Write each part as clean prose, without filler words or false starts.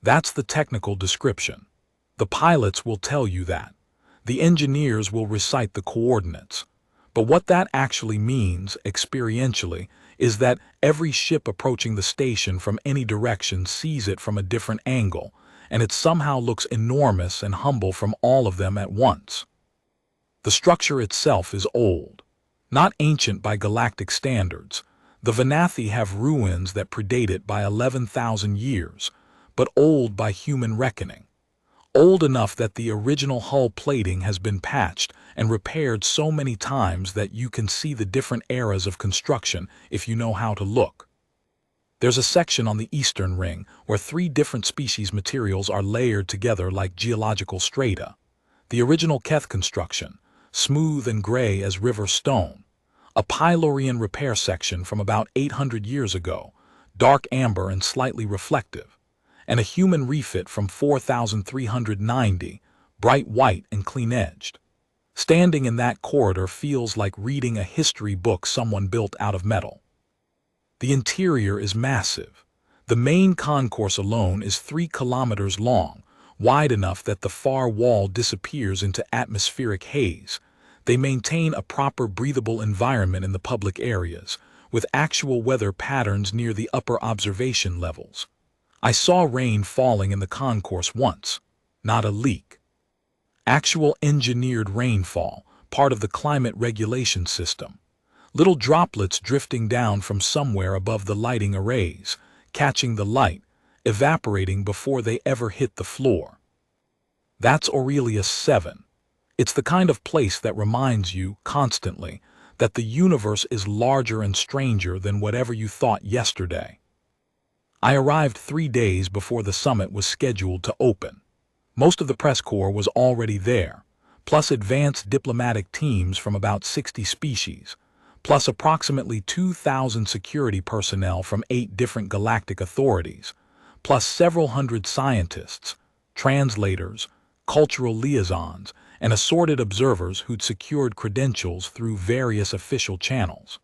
That's the technical description. The pilots will tell you that. The engineers will recite the coordinates. But what that actually means, experientially, is that every ship approaching the station from any direction sees it from a different angle, and it somehow looks enormous and humble from all of them at once. The structure itself is old. Not ancient by galactic standards. The Venathi have ruins that predate it by 11,000 years, but old by human reckoning. Old enough that the original hull plating has been patched and repaired so many times that you can see the different eras of construction if you know how to look. There's a section on the eastern ring where 3 different species materials are layered together like geological strata. The original Keth construction, smooth and gray as river stone. A Pylorian repair section from about 800 years ago, dark amber and slightly reflective. And a human refit from 4390, bright white and clean-edged. Standing in that corridor feels like reading a history book someone built out of metal. The interior is massive. The main concourse alone is 3 kilometers long, wide enough that the far wall disappears into atmospheric haze. They maintain a proper breathable environment in the public areas, with actual weather patterns near the upper observation levels. I saw rain falling in the concourse once, not a leak. Actual engineered rainfall, part of the climate regulation system. Little droplets drifting down from somewhere above the lighting arrays, catching the light, evaporating before they ever hit the floor. That's Aurelius 7. It's the kind of place that reminds you, constantly, that the universe is larger and stranger than whatever you thought yesterday. I arrived 3 days before the summit was scheduled to open. Most of the press corps was already there, plus advanced diplomatic teams from about 60 species, plus approximately 2,000 security personnel from 8 different galactic authorities, plus several hundred scientists, translators, cultural liaisons, and assorted observers who'd secured credentials through various official channels.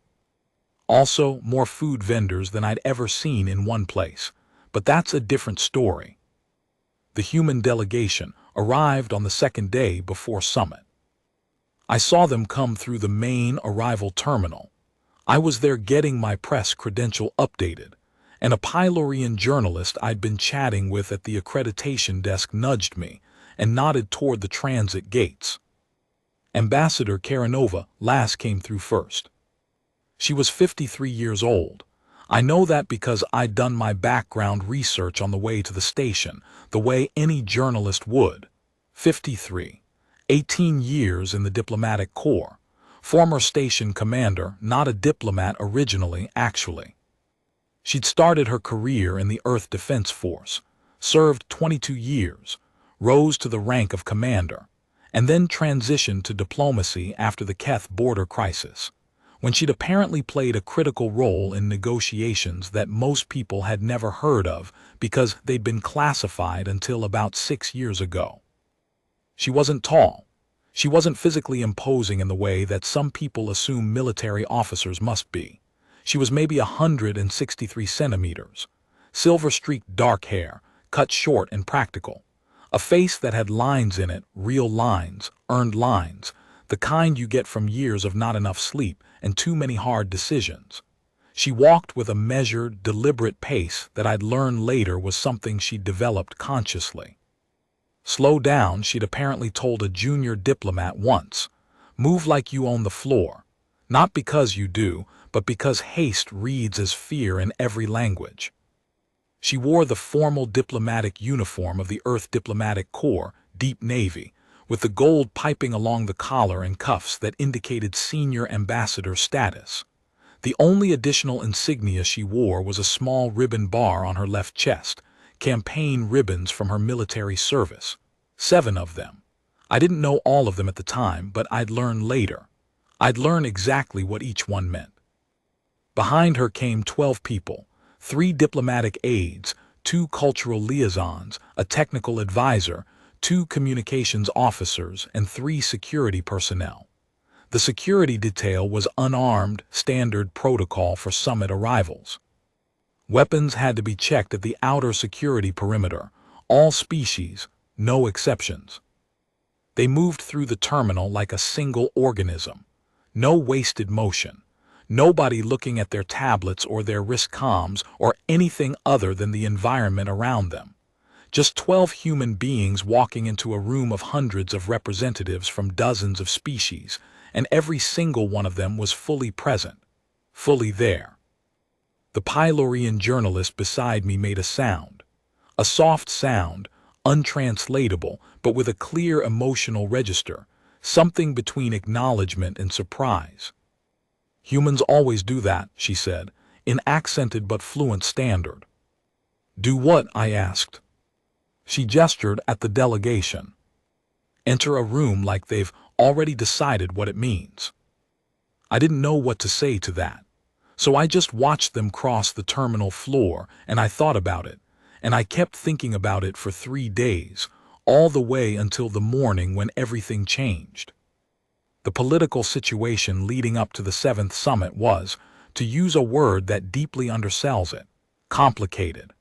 Also, more food vendors than I'd ever seen in one place, but that's a different story. The human delegation arrived on the 2nd day before summit. I saw them come through the main arrival terminal. I was there getting my press credential updated, and a Pylorian journalist I'd been chatting with at the accreditation desk nudged me and nodded toward the transit gates. Ambassador Karanova last came through first. She was 53 years old. I know that because I'd done my background research on the way to the station, the way any journalist would. 53. 18 years in the diplomatic corps. Former station commander, not a diplomat originally, actually. She'd started her career in the Earth Defense Force, served 22 years, rose to the rank of commander, and then transitioned to diplomacy after the Keth border crisis, when she'd apparently played a critical role in negotiations that most people had never heard of because they'd been classified until about 6 years ago. She wasn't tall. She wasn't physically imposing in the way that some people assume military officers must be. She was maybe 163 centimeters, silver-streaked dark hair, cut short and practical, a face that had lines in it, real lines, earned lines, the kind you get from years of not enough sleep and too many hard decisions. She walked with a measured, deliberate pace that I'd learn later was something she'd developed consciously. Slow down, she'd apparently told a junior diplomat once. Move like you own the floor. Not because you do, but because haste reads as fear in every language. She wore the formal diplomatic uniform of the Earth Diplomatic Corps, Deep Navy, with the gold piping along the collar and cuffs that indicated senior ambassador status. The only additional insignia she wore was a small ribbon bar on her left chest, campaign ribbons from her military service. 7 of them. I didn't know all of them at the time, but I'd learn later. I'd learn exactly what each one meant. Behind her came 12 people, 3 diplomatic aides, 2 cultural liaisons, a technical advisor, 2 communications officers, and 3 security personnel. The security detail was unarmed, standard protocol for summit arrivals. Weapons had to be checked at the outer security perimeter, All species, no exceptions. They moved through the terminal like a single organism. No wasted motion. Nobody looking at their tablets or their wrist comms or anything other than the environment around them. Just 12 human beings walking into a room of hundreds of representatives from dozens of species, and every single one of them was fully present, fully there. The Pylorian journalist beside me made a sound. A soft sound, untranslatable, but with a clear emotional register, something between acknowledgement and surprise. Humans always do that, she said, in accented but fluent standard. Do what? I asked. She gestured at the delegation. Enter a room like they've already decided what it means. I didn't know what to say to that. So I just watched them cross the terminal floor, and I thought about it, and I kept thinking about it for 3 days, all the way until the morning when everything changed. The political situation leading up to the 7th summit was, to use a word that deeply undersells it, complicated.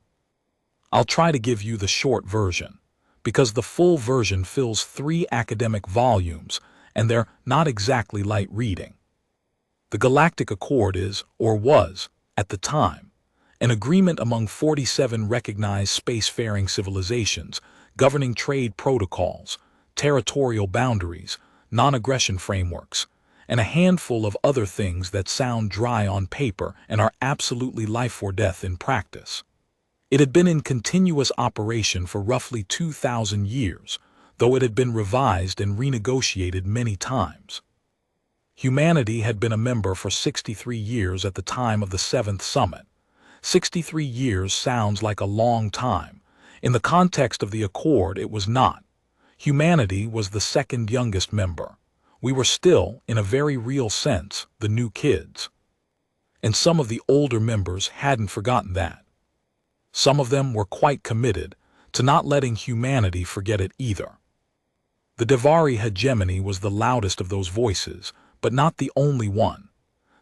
I'll try to give you the short version, because the full version fills 3 academic volumes, and they're not exactly light reading. The Galactic Accord is, or was, at the time, an agreement among 47 recognized spacefaring civilizations governing trade protocols, territorial boundaries, non-aggression frameworks, and a handful of other things that sound dry on paper and are absolutely life or death in practice. It had been in continuous operation for roughly 2,000 years, though it had been revised and renegotiated many times. Humanity had been a member for 63 years at the time of the 7th summit. 63 years sounds like a long time. In the context of the Accord, it was not. Humanity was the second youngest member. We were still, in a very real sense, the new kids. And some of the older members hadn't forgotten that. Some of them were quite committed to not letting humanity forget it either. The Devari hegemony was the loudest of those voices, but not the only one.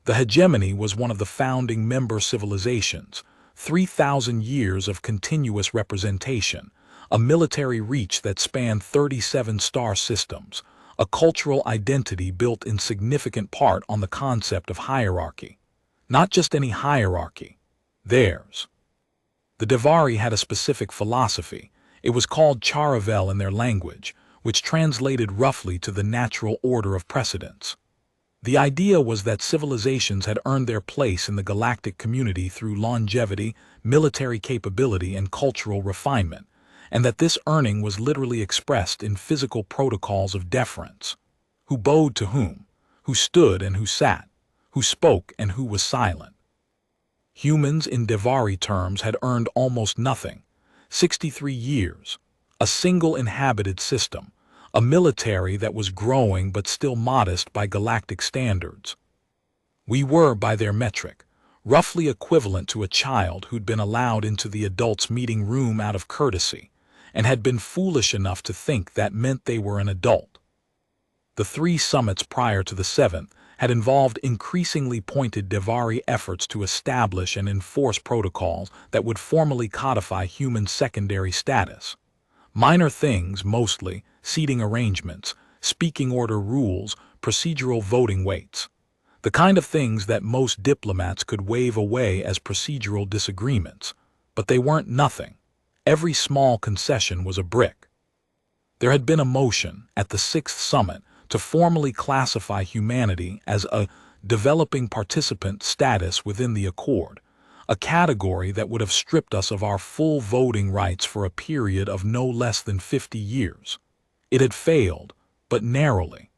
The hegemony was one of the founding member civilizations, 3,000 years of continuous representation, a military reach that spanned 37 star systems, a cultural identity built in significant part on the concept of hierarchy. Not just any hierarchy, theirs. The Devari had a specific philosophy. It was called Charavel in their language, which translated roughly to the natural order of precedence. The idea was that civilizations had earned their place in the galactic community through longevity, military capability, and cultural refinement, and that this earning was literally expressed in physical protocols of deference. Who bowed to whom, who stood and who sat, who spoke and who was silent. Humans in Devari terms had earned almost nothing, 63 years, a single inhabited system, a military that was growing but still modest by galactic standards. We were, by their metric, roughly equivalent to a child who'd been allowed into the adults' meeting room out of courtesy, and had been foolish enough to think that meant they were an adult. The 3 summits prior to the 7th had involved increasingly pointed Devari efforts to establish and enforce protocols that would formally codify human secondary status. Minor things, mostly, seating arrangements, speaking order rules, procedural voting weights. The kind of things that most diplomats could wave away as procedural disagreements. But they weren't nothing. Every small concession was a brick. There had been a motion at the 6th summit to formally classify humanity as a developing participant status within the Accord, a category that would have stripped us of our full voting rights for a period of no less than 50 years. It had failed, but narrowly,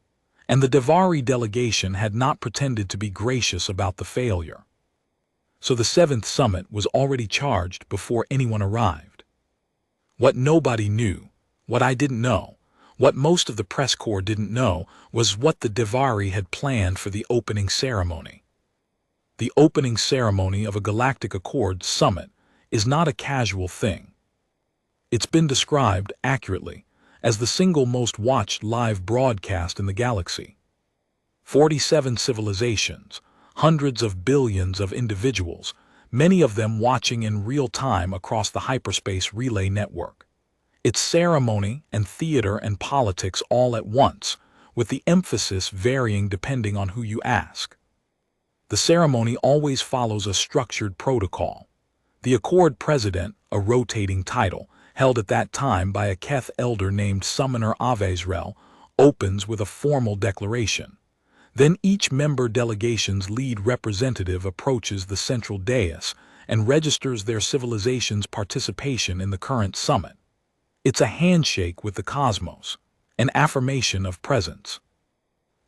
and the Devari delegation had not pretended to be gracious about the failure. So the 7th summit was already charged before anyone arrived. What nobody knew, what I didn't know, what most of the press corps didn't know, was what the Devari had planned for the opening ceremony. The opening ceremony of a Galactic Accord summit is not a casual thing. It's been described, accurately, as the single most watched live broadcast in the galaxy. 47 civilizations, hundreds of billions of individuals, many of them watching in real time across the hyperspace relay network. It's ceremony and theater and politics all at once, with the emphasis varying depending on who you ask. The ceremony always follows a structured protocol. The Accord President, a rotating title, held at that time by a Keth elder named Summoner Avezrel, opens with a formal declaration. Then each member delegation's lead representative approaches the central dais and registers their civilization's participation in the current summit. It's a handshake with the cosmos, an affirmation of presence.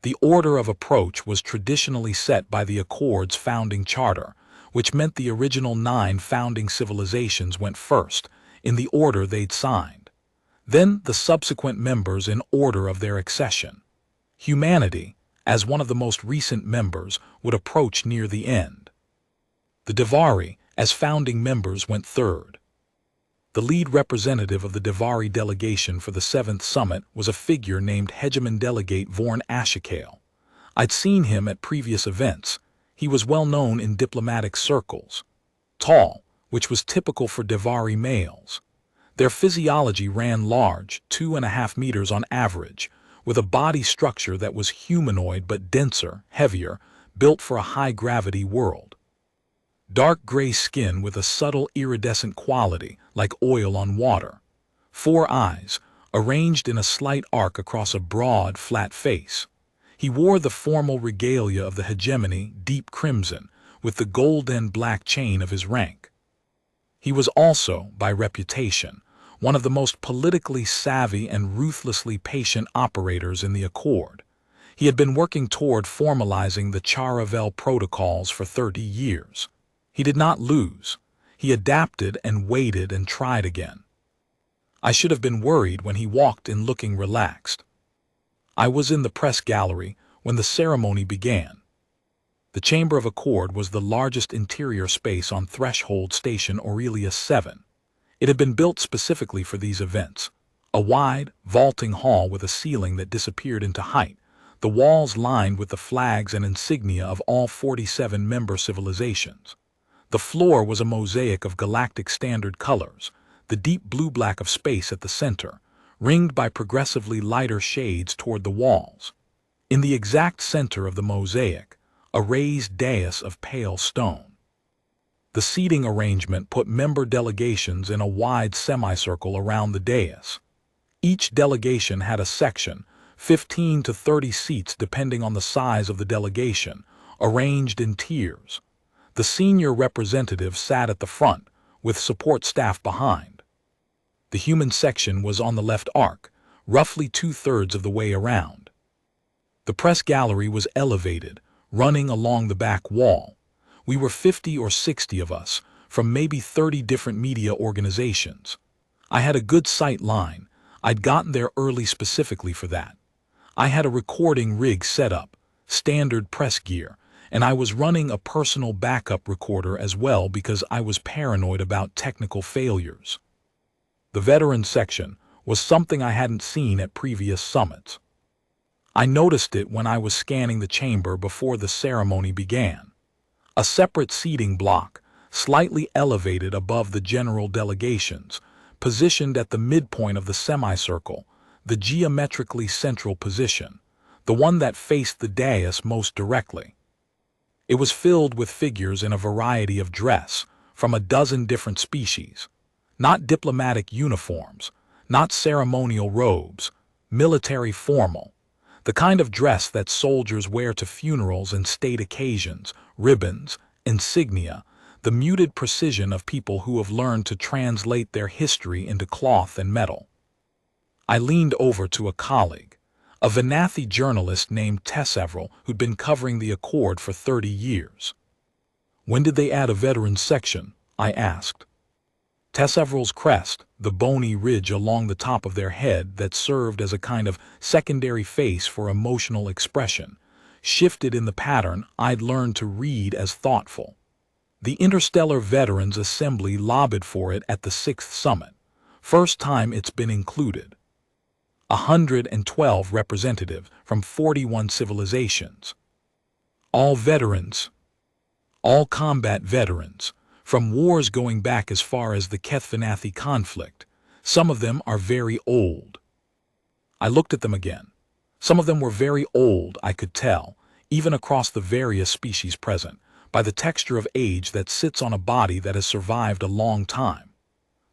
The order of approach was traditionally set by the Accord's founding charter, which meant the original 9 founding civilizations went first, in the order they'd signed. Then the subsequent members in order of their accession. Humanity, as one of the most recent members, would approach near the end. The Devari, as founding members, went third. The lead representative of the Devari delegation for the 7th summit was a figure named Hegemon Delegate Vorn Ashikale. I'd seen him at previous events. He was well known in diplomatic circles. Tall, which was typical for Devari males. Their physiology ran large, 2.5 meters on average, with a body structure that was humanoid but denser, heavier, built for a high-gravity world. Dark gray skin with a subtle iridescent quality, like oil on water. 4 eyes, arranged in a slight arc across a broad, flat face. He wore the formal regalia of the hegemony, deep crimson, with the gold and black chain of his rank. He was also, by reputation, one of the most politically savvy and ruthlessly patient operators in the Accord. He had been working toward formalizing the Charavel protocols for 30 years. He did not lose. He adapted and waited and tried again. I should have been worried when he walked in looking relaxed. I was in the press gallery when the ceremony began. The Chamber of Accord was the largest interior space on Threshold Station Aurelius 7. It had been built specifically for these events. A wide, vaulting hall with a ceiling that disappeared into height, the walls lined with the flags and insignia of all 47 member civilizations. The floor was a mosaic of galactic standard colors, the deep blue-black of space at the center, ringed by progressively lighter shades toward the walls. In the exact center of the mosaic, a raised dais of pale stone. The seating arrangement put member delegations in a wide semicircle around the dais. Each delegation had a section, 15 to 30 seats depending on the size of the delegation, arranged in tiers. The senior representative sat at the front, with support staff behind. The human section was on the left arc, roughly 2/3 of the way around. The press gallery was elevated, running along the back wall. We were 50 or 60 of us, from maybe 30 different media organizations. I had a good sight line. I'd gotten there early specifically for that. I had a recording rig set up, standard press gear, and I was running a personal backup recorder as well because I was paranoid about technical failures. The veteran section was something I hadn't seen at previous summits. I noticed it when I was scanning the chamber before the ceremony began. A separate seating block, slightly elevated above the general delegations, positioned at the midpoint of the semicircle, the geometrically central position, the one that faced the dais most directly. It was filled with figures in a variety of dress, from a dozen different species. Not diplomatic uniforms, not ceremonial robes, military formal. The kind of dress that soldiers wear to funerals and state occasions, ribbons, insignia, the muted precision of people who have learned to translate their history into cloth and metal. I leaned over to a colleague, a Venathi journalist named Tessevrel who'd been covering the Accord for 30 years. "When did they add a veterans section?" I asked. Tessevrel's crest, the bony ridge along the top of their head that served as a kind of secondary face for emotional expression, shifted in the pattern I'd learned to read as thoughtful. The Interstellar Veterans Assembly lobbied for it at the 6th summit, first time it's been included. 112 representatives from 41 civilizations. All veterans. All combat veterans, from wars going back as far as the Keth-Venathi conflict, Some of them are very old. I looked at them again. Some of them were very old, I could tell, even across the various species present, by the texture of age that sits on a body that has survived a long time.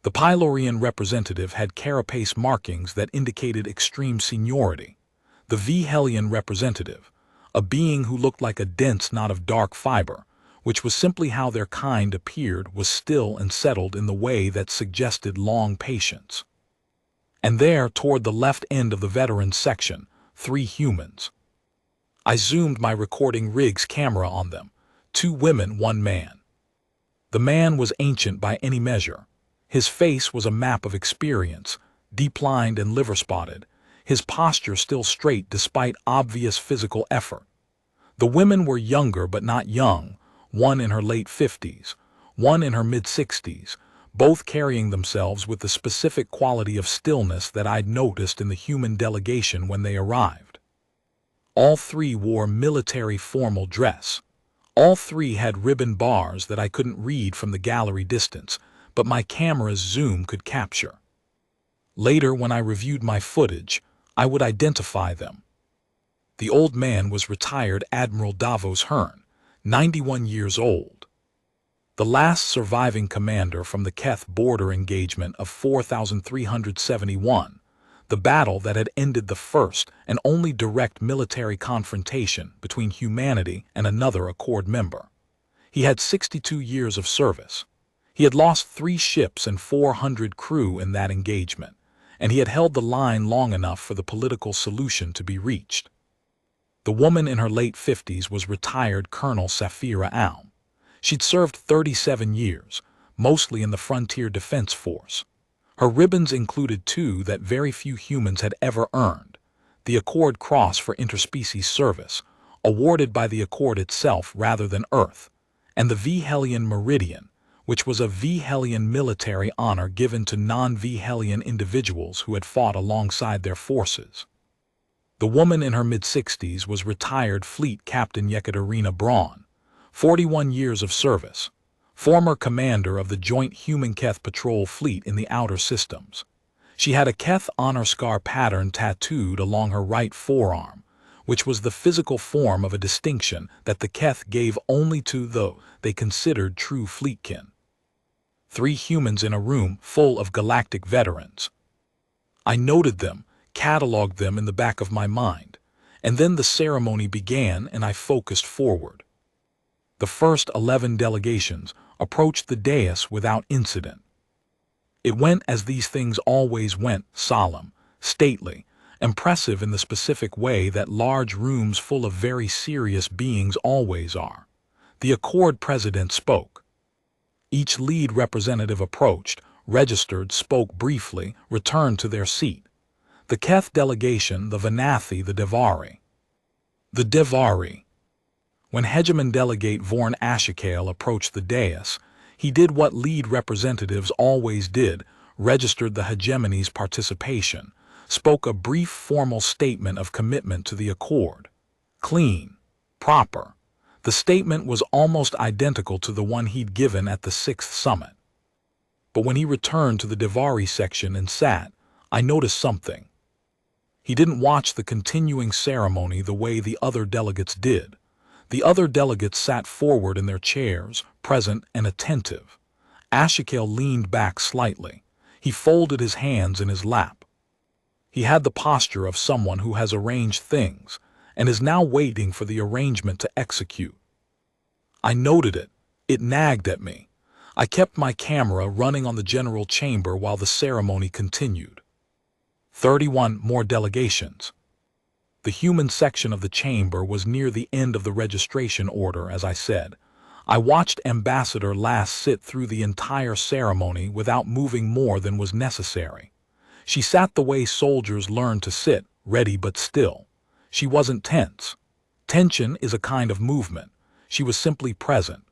The Pylorian representative had carapace markings that indicated extreme seniority. The Vhelian representative, a being who looked like a dense knot of dark fiber, which was simply how their kind appeared, was still and settled in the way that suggested long patience. And there, toward the left end of the veterans section, 3 humans. I zoomed my recording rig's camera on them. 2 women, 1 man. The man was ancient by any measure. His face was a map of experience, deep-lined and liver-spotted, his posture still straight despite obvious physical effort. The women were younger but not young, one in her late 50s, one in her mid-60s, both carrying themselves with the specific quality of stillness that I'd noticed in the human delegation when they arrived. All 3 wore military formal dress. All 3 had ribbon bars that I couldn't read from the gallery distance, but my camera's zoom could capture. Later, when I reviewed my footage, I would identify them. The old man was retired Admiral Davos Hearn, 91 years old. The last surviving commander from the Keth border engagement of 4371, the battle that had ended the first and only direct military confrontation between humanity and another Accord member. He had 62 years of service. He had lost 3 ships and 400 crew in that engagement, and he had held the line long enough for the political solution to be reached. The woman in her late 50s was retired Colonel Safira Alm. She'd served 37 years, mostly in the Frontier Defense Force. Her ribbons included 2 that very few humans had ever earned: the Accord Cross for interspecies service, awarded by the Accord itself rather than Earth, and the Vhelian Meridian, which was a Vhelian military honor given to non-Vhelian individuals who had fought alongside their forces. The woman in her mid-60s was retired Fleet Captain Yekaterina Braun, 41 years of service, former commander of the joint Human-Keth Patrol Fleet in the Outer Systems. She had a Keth honor scar pattern tattooed along her right forearm, which was the physical form of a distinction that the Keth gave only to those they considered true fleetkin. 3 humans in a room full of galactic veterans. I noted them, cataloged them in the back of my mind, and then the ceremony began and I focused forward. The first 11 delegations approached the dais without incident. It went as these things always went, solemn, stately, impressive in the specific way that large rooms full of very serious beings always are. The Accord president spoke. Each lead representative approached, registered, spoke briefly, returned to their seat. The Keth delegation, the Venathi, the Devari. The Devari. When Hegemon Delegate Vorn Ashikael approached the dais, he did what lead representatives always did, registered the hegemony's participation, spoke a brief formal statement of commitment to the Accord. Clean, proper. The statement was almost identical to the one he'd given at the 6th summit. But when he returned to the Devari section and sat, I noticed something. He didn't watch the continuing ceremony the way the other delegates did. The other delegates sat forward in their chairs, present and attentive. Ashikael leaned back slightly. He folded his hands in his lap. He had the posture of someone who has arranged things and is now waiting for the arrangement to execute. I noted it. It nagged at me. I kept my camera running on the general chamber while the ceremony continued. 31 more delegations. The human section of the chamber was near the end of the registration order, as I said. I watched Ambassador Lass sit through the entire ceremony without moving more than was necessary. She sat the way soldiers learn to sit, ready but still. She wasn't tense. Tension is a kind of movement. She was simply present.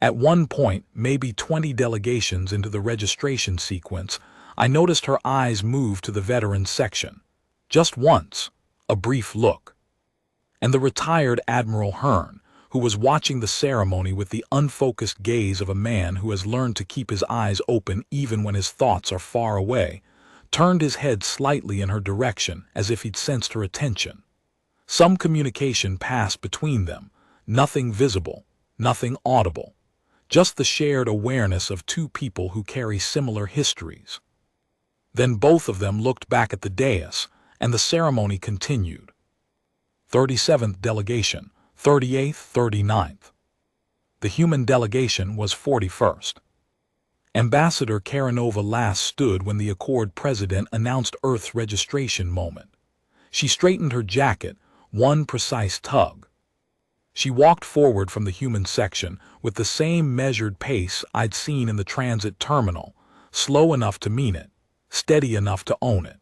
At one point, maybe 20 delegations into the registration sequence, I noticed her eyes move to the veterans section. Just once, a brief look. And the retired Admiral Hearn, who was watching the ceremony with the unfocused gaze of a man who has learned to keep his eyes open even when his thoughts are far away, turned his head slightly in her direction as if he'd sensed her attention. Some communication passed between them, nothing visible, nothing audible, just the shared awareness of two people who carry similar histories. Then both of them looked back at the dais, and the ceremony continued. 37th delegation, 38th, 39th. The human delegation was 41st. Ambassador Karanova last stood when the Accord president announced Earth's registration moment. She straightened her jacket, one precise tug. She walked forward from the human section with the same measured pace I'd seen in the transit terminal, slow enough to mean it, steady enough to own it.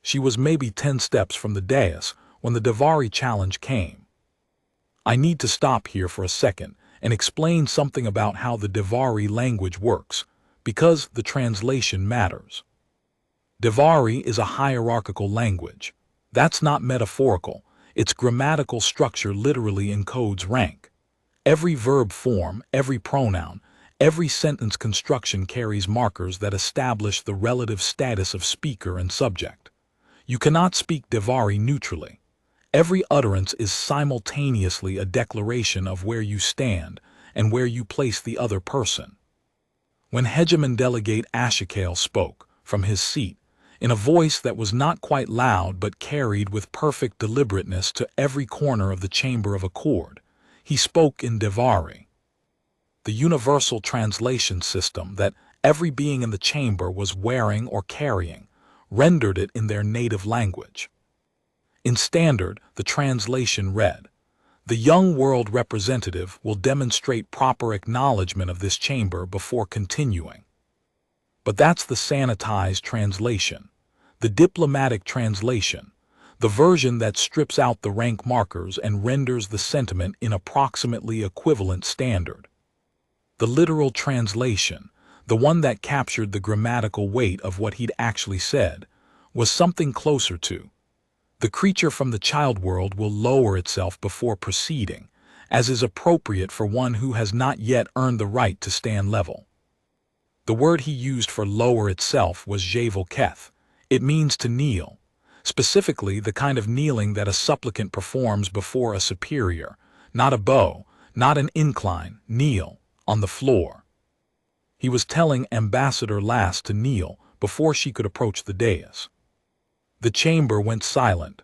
She was maybe 10 steps from the dais when the Davari challenge came. I need to stop here for a second and explain something about how the Davari language works, because the translation matters. Davari is a hierarchical language. That's not metaphorical. Its grammatical structure literally encodes rank. Every verb form, every pronoun, every sentence construction carries markers that establish the relative status of speaker and subject. You cannot speak Davari neutrally. Every utterance is simultaneously a declaration of where you stand and where you place the other person. When Hegemon Delegate Ashikail spoke, from his seat, in a voice that was not quite loud but carried with perfect deliberateness to every corner of the Chamber of Accord, he spoke in Davari. The universal translation system that every being in the chamber was wearing or carrying rendered it in their native language. In Standard, the translation read, "The young world representative will demonstrate proper acknowledgement of this chamber before continuing." But that's the sanitized translation, the diplomatic translation, the version that strips out the rank markers and renders the sentiment in approximately equivalent Standard. The literal translation, the one that captured the grammatical weight of what he'd actually said, was something closer to, "The creature from the child world will lower itself before proceeding, as is appropriate for one who has not yet earned the right to stand level." The word he used for lower itself was Javel-Keth. It means to kneel, specifically the kind of kneeling that a supplicant performs before a superior, not a bow, not an incline, kneel, on the floor. He was telling Ambassador Lass to kneel before she could approach the dais. The chamber went silent.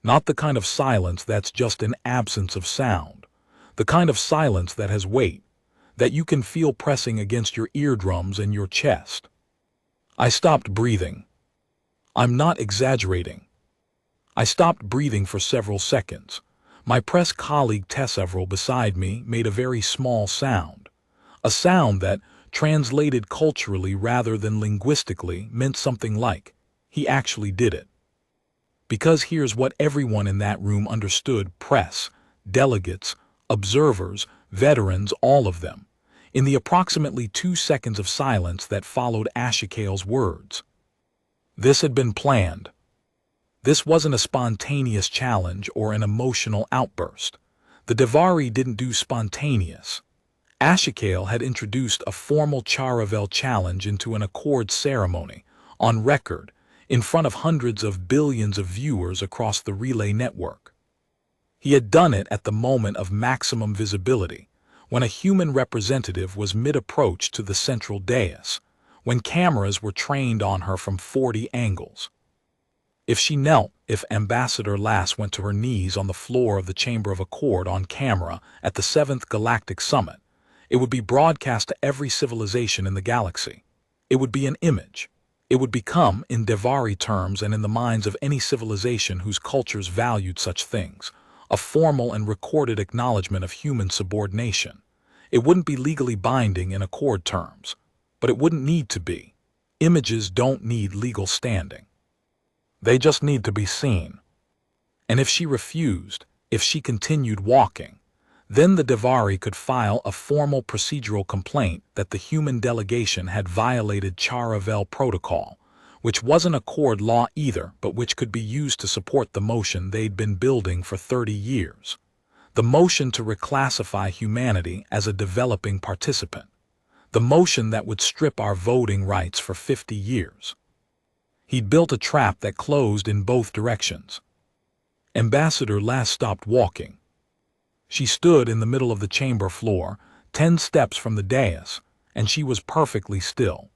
Not the kind of silence that's just an absence of sound, the kind of silence that has weight, that you can feel pressing against your eardrums and your chest. I stopped breathing. I'm not exaggerating. I stopped breathing for several seconds. My press colleague Tesseverell beside me made a very small sound, a sound that, translated culturally rather than linguistically, meant something like, "He actually did it." Because here's what everyone in that room understood: press, delegates, observers, veterans, all of them, in the approximately 2 seconds of silence that followed Ashikail's words. This had been planned. This wasn't a spontaneous challenge or an emotional outburst. The Davari didn't do spontaneous. Ashikail had introduced a formal Charavel challenge into an Accord ceremony, on record, in front of hundreds of billions of viewers across the relay network. He had done it at the moment of maximum visibility, when a human representative was mid-approach to the central dais, when cameras were trained on her from 40 angles. If she knelt, if Ambassador Lass went to her knees on the floor of the Chamber of Accord on camera at the 7th Galactic Summit, it would be broadcast to every civilization in the galaxy. It would be an image. It would become, in Davari terms and in the minds of any civilization whose cultures valued such things, a formal and recorded acknowledgement of human subordination. It wouldn't be legally binding in Accord terms, but it wouldn't need to be. Images don't need legal standing. They just need to be seen. And if she refused, if she continued walking, then the Davari could file a formal procedural complaint that the human delegation had violated Charavel protocol, which wasn't Accord law either, but which could be used to support the motion they'd been building for 30 years. The motion to reclassify humanity as a developing participant. The motion that would strip our voting rights for 50 years. He'd built a trap that closed in both directions. Ambassador Lass stopped walking. She stood in the middle of the chamber floor, 10 steps from the dais, and she was perfectly still.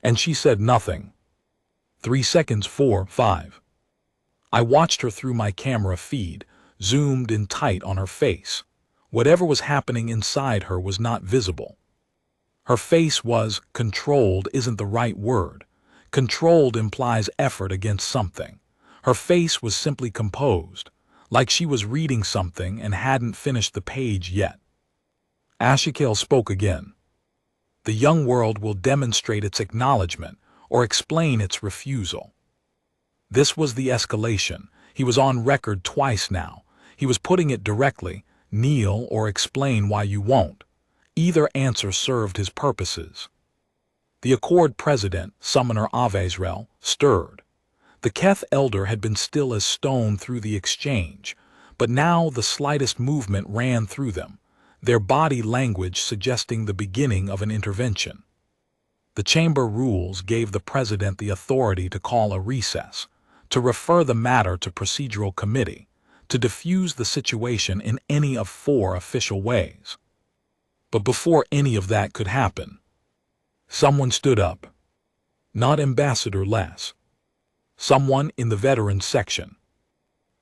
And she said nothing. 3 seconds, 4, 5. I watched her through my camera feed, zoomed in tight on her face. Whatever was happening inside her was not visible. Her face was controlled isn't the right word. Controlled implies effort against something. Her face was simply composed, like she was reading something and hadn't finished the page yet. Astronomical spoke again. The young world will demonstrate its acknowledgement or explain its refusal. This was the escalation. He was on record twice now. He was putting it directly, kneel or explain why you won't. Either answer served his purposes. The Accord president, Summoner Avezrel, stirred. The Keth elder had been still as stone through the exchange, but now the slightest movement ran through them, their body language suggesting the beginning of an intervention. The chamber rules gave the president the authority to call a recess, to refer the matter to procedural committee, to diffuse the situation in any of 4 official ways. But before any of that could happen, someone stood up. Not Ambassador Lass. Someone in the veterans section.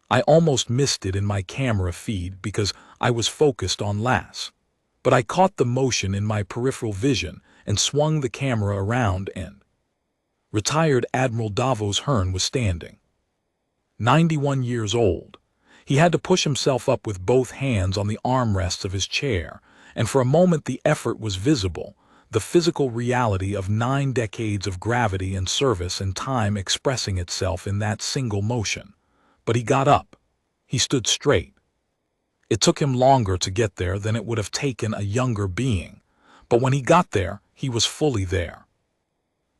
I almost missed it in my camera feed because I was focused on Lass. But I caught the motion in my peripheral vision and swung the camera around and retired Admiral Davos Hearn was standing. 91 years old. He had to push himself up with both hands on the armrests of his chair, and for a moment the effort was visible, the physical reality of 9 decades of gravity and service and time expressing itself in that single motion. But he got up. He stood straight. It took him longer to get there than it would have taken a younger being, but when he got there, he was fully there.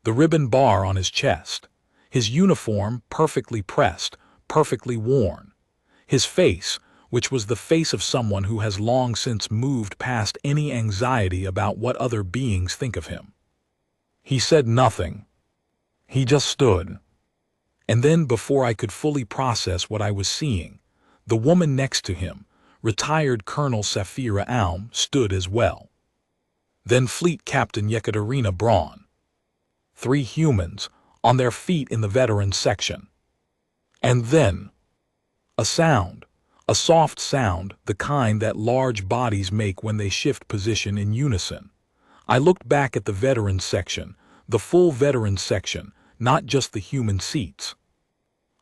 The ribbon bar on his chest, his uniform perfectly pressed, perfectly worn, his face, which was the face of someone who has long since moved past any anxiety about what other beings think of him. He said nothing. He just stood. And then, before I could fully process what I was seeing, the woman next to him, retired Colonel Safira Alm, stood as well. Then Fleet Captain Yekaterina Braun. 3 humans, on their feet in the veterans section. And then, a sound. A soft sound, the kind that large bodies make when they shift position in unison. I looked back at the veterans section, the full veterans section, not just the human seats.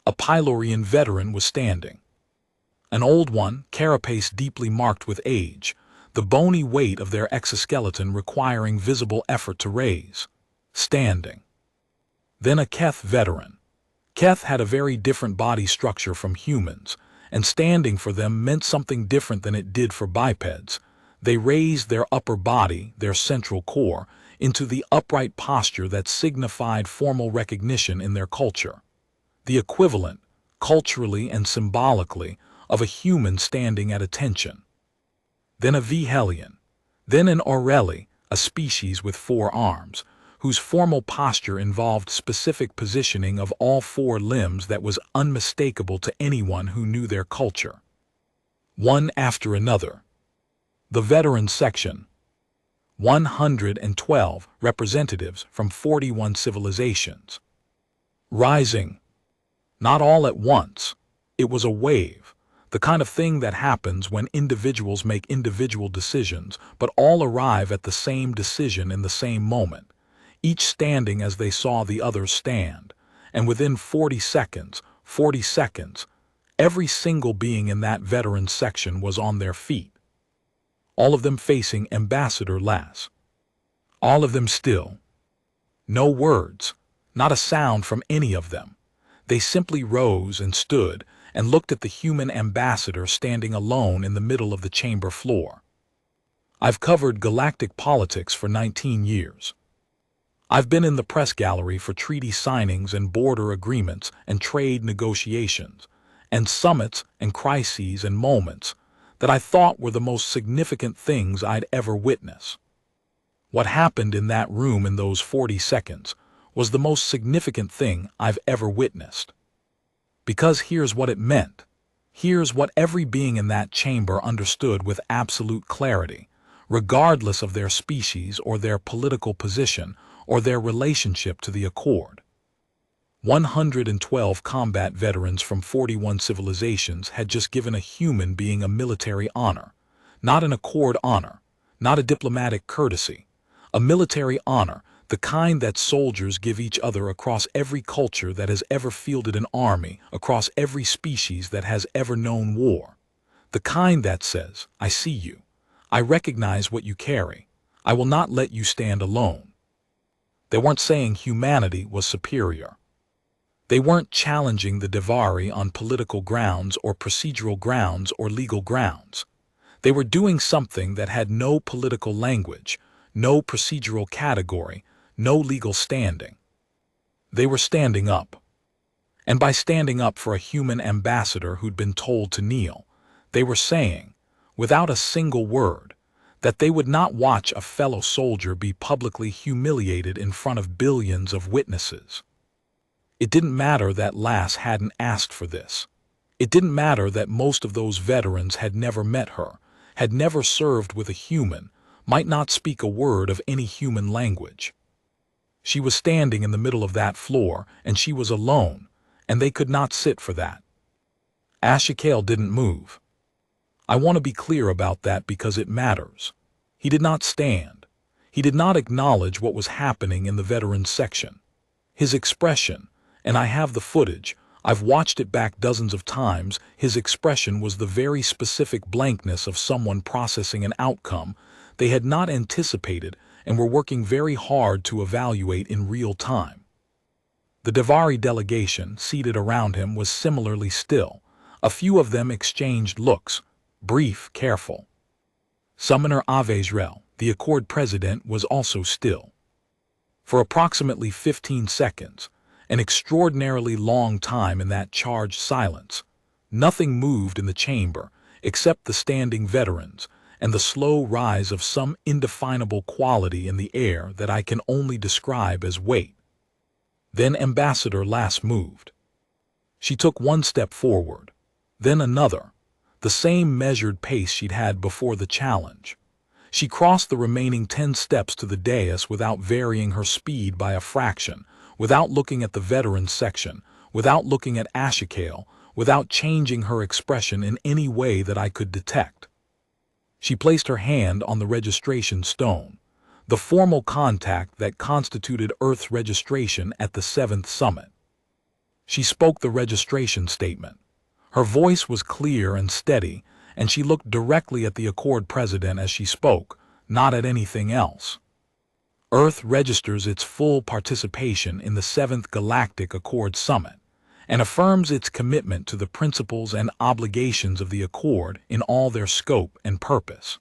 A Pylorian veteran was standing. An old one, carapace deeply marked with age, the bony weight of their exoskeleton requiring visible effort to raise. Standing. Then a Keth veteran. Keth had a very different body structure from humans, and standing for them meant something different than it did for bipeds. They raised their upper body, their central core, into the upright posture that signified formal recognition in their culture. The equivalent, culturally and symbolically, of a human standing at attention. Then a Vihelion. Then an Aureli, a species with 4 arms, whose formal posture involved specific positioning of all 4 limbs that was unmistakable to anyone who knew their culture. One after another. The veterans section. 112 representatives from 41 civilizations. Rising. Not all at once. It was a wave, the kind of thing that happens when individuals make individual decisions, but all arrive at the same decision in the same moment, each standing as they saw the others stand, and within 40 seconds, every single being in that veterans section was on their feet. All of them facing Ambassador Lass. All of them still. No words, not a sound from any of them. They simply rose and stood and looked at the human ambassador standing alone in the middle of the chamber floor. I've covered galactic politics for 19 years. I've been in the press gallery for treaty signings and border agreements and trade negotiations, and summits and crises and moments, that I thought were the most significant things I'd ever witnessed. What happened in that room in those 40 seconds was the most significant thing I've ever witnessed. Because here's what it meant. Here's what every being in that chamber understood with absolute clarity, regardless of their species or their political position or their relationship to the Accord. 112 combat veterans from 41 civilizations had just given a human being a military honor, not an Accord honor, not a diplomatic courtesy, a military honor, the kind that soldiers give each other across every culture that has ever fielded an army, across every species that has ever known war. The kind that says, I see you. I recognize what you carry. I will not let you stand alone. They weren't saying humanity was superior. They weren't challenging the Devari on political grounds or procedural grounds or legal grounds. They were doing something that had no political language, no procedural category, no legal standing. They were standing up. And by standing up for a human ambassador who'd been told to kneel, they were saying, without a single word, that they would not watch a fellow soldier be publicly humiliated in front of billions of witnesses. It didn't matter that Lass hadn't asked for this. It didn't matter that most of those veterans had never met her, had never served with a human, might not speak a word of any human language. She was standing in the middle of that floor, and she was alone, and they could not sit for that. Astronomical didn't move. I want to be clear about that because it matters. He did not stand. He did not acknowledge what was happening in the veterans section. His expression, and I have the footage, I've watched it back dozens of times, his expression was the very specific blankness of someone processing an outcome they had not anticipated and were working very hard to evaluate in real time. The Devari delegation seated around him was similarly still. A few of them exchanged looks, brief, careful. Summoner Avezrel, the Accord president, was also still. For approximately 15 seconds, an extraordinarily long time in that charged silence, nothing moved in the chamber except the standing veterans and the slow rise of some indefinable quality in the air that I can only describe as weight. Then Ambassador Lass moved. She took one step forward, then another, the same measured pace she'd had before the challenge. She crossed the remaining 10 steps to the dais without varying her speed by a fraction, without looking at the veterans section, without looking at Astronomical, without changing her expression in any way that I could detect. She placed her hand on the registration stone, the formal contact that constituted Earth's registration at the 7th summit. She spoke the registration statement. Her voice was clear and steady, and she looked directly at the Accord president as she spoke, not at anything else. Earth registers its full participation in the 7th Galactic Accord Summit and affirms its commitment to the principles and obligations of the Accord in all their scope and purpose.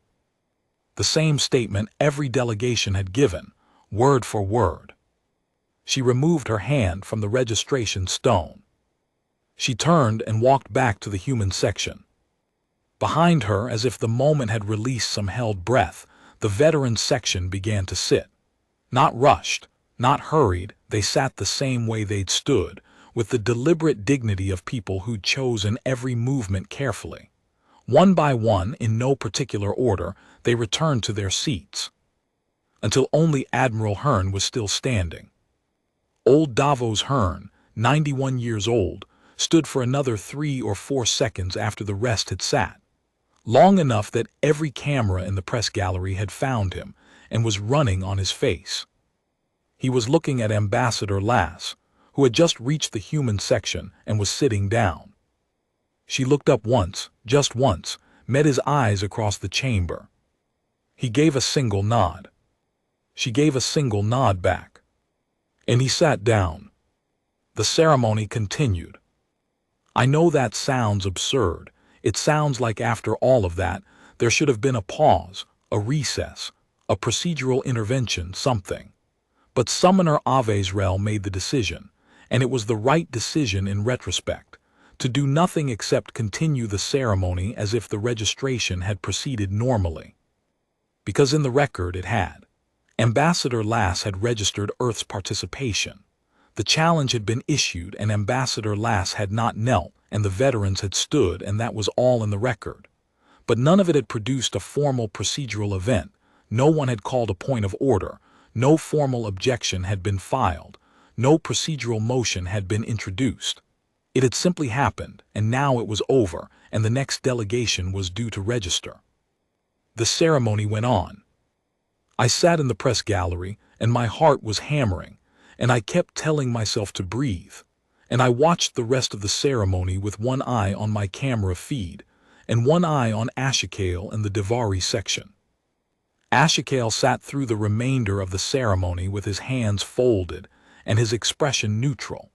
The same statement every delegation had given, word for word. She removed her hand from the registration stone. She turned and walked back to the human section. Behind her, as if the moment had released some held breath, the veterans section began to sit. Not rushed, not hurried, they sat the same way they'd stood, with the deliberate dignity of people who'd chosen every movement carefully. One by one, in no particular order, they returned to their seats, until only Admiral Hearn was still standing. Old Davos Hearn, 91 years old, stood for another 3 or 4 seconds after the rest had sat, long enough that every camera in the press gallery had found him and was running on his face. He was looking at Ambassador Lass, who had just reached the human section and was sitting down. She looked up once, just once, met his eyes across the chamber. He gave a single nod. She gave a single nod back. And he sat down. The ceremony continued. I know that sounds absurd. It sounds like after all of that, there should have been a pause, a recess, a procedural intervention, something. But Summoner Avezrel made the decision, and it was the right decision in retrospect, to do nothing except continue the ceremony as if the registration had proceeded normally. Because in the record it had. Ambassador Lass had registered Earth's participation. The challenge had been issued and Ambassador Lass had not knelt and the veterans had stood, and that was all in the record. But none of it had produced a formal procedural event. No one had called a point of order. No formal objection had been filed. No procedural motion had been introduced. It had simply happened, and now it was over, and the next delegation was due to register. The ceremony went on. I sat in the press gallery, and my heart was hammering, and I kept telling myself to breathe. And I watched the rest of the ceremony with one eye on my camera feed, and one eye on Ashikale and the Devari section. Ashikale sat through the remainder of the ceremony with his hands folded and his expression neutral.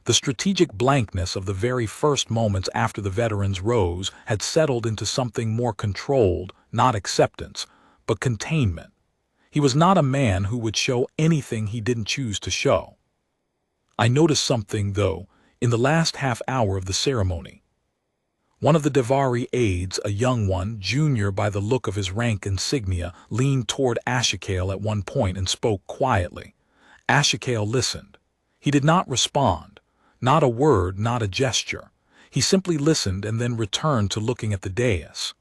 The strategic blankness of the very first moments after the veterans rose had settled into something more controlled, not acceptance, but containment. He was not a man who would show anything he didn't choose to show. I noticed something, though, in the last half hour of the ceremony. One of the Devari aides, a young one, junior by the look of his rank insignia, leaned toward Ashikale at one point and spoke quietly. Ashikale listened. He did not respond. Not a word, not a gesture. He simply listened and then returned to looking at the dais.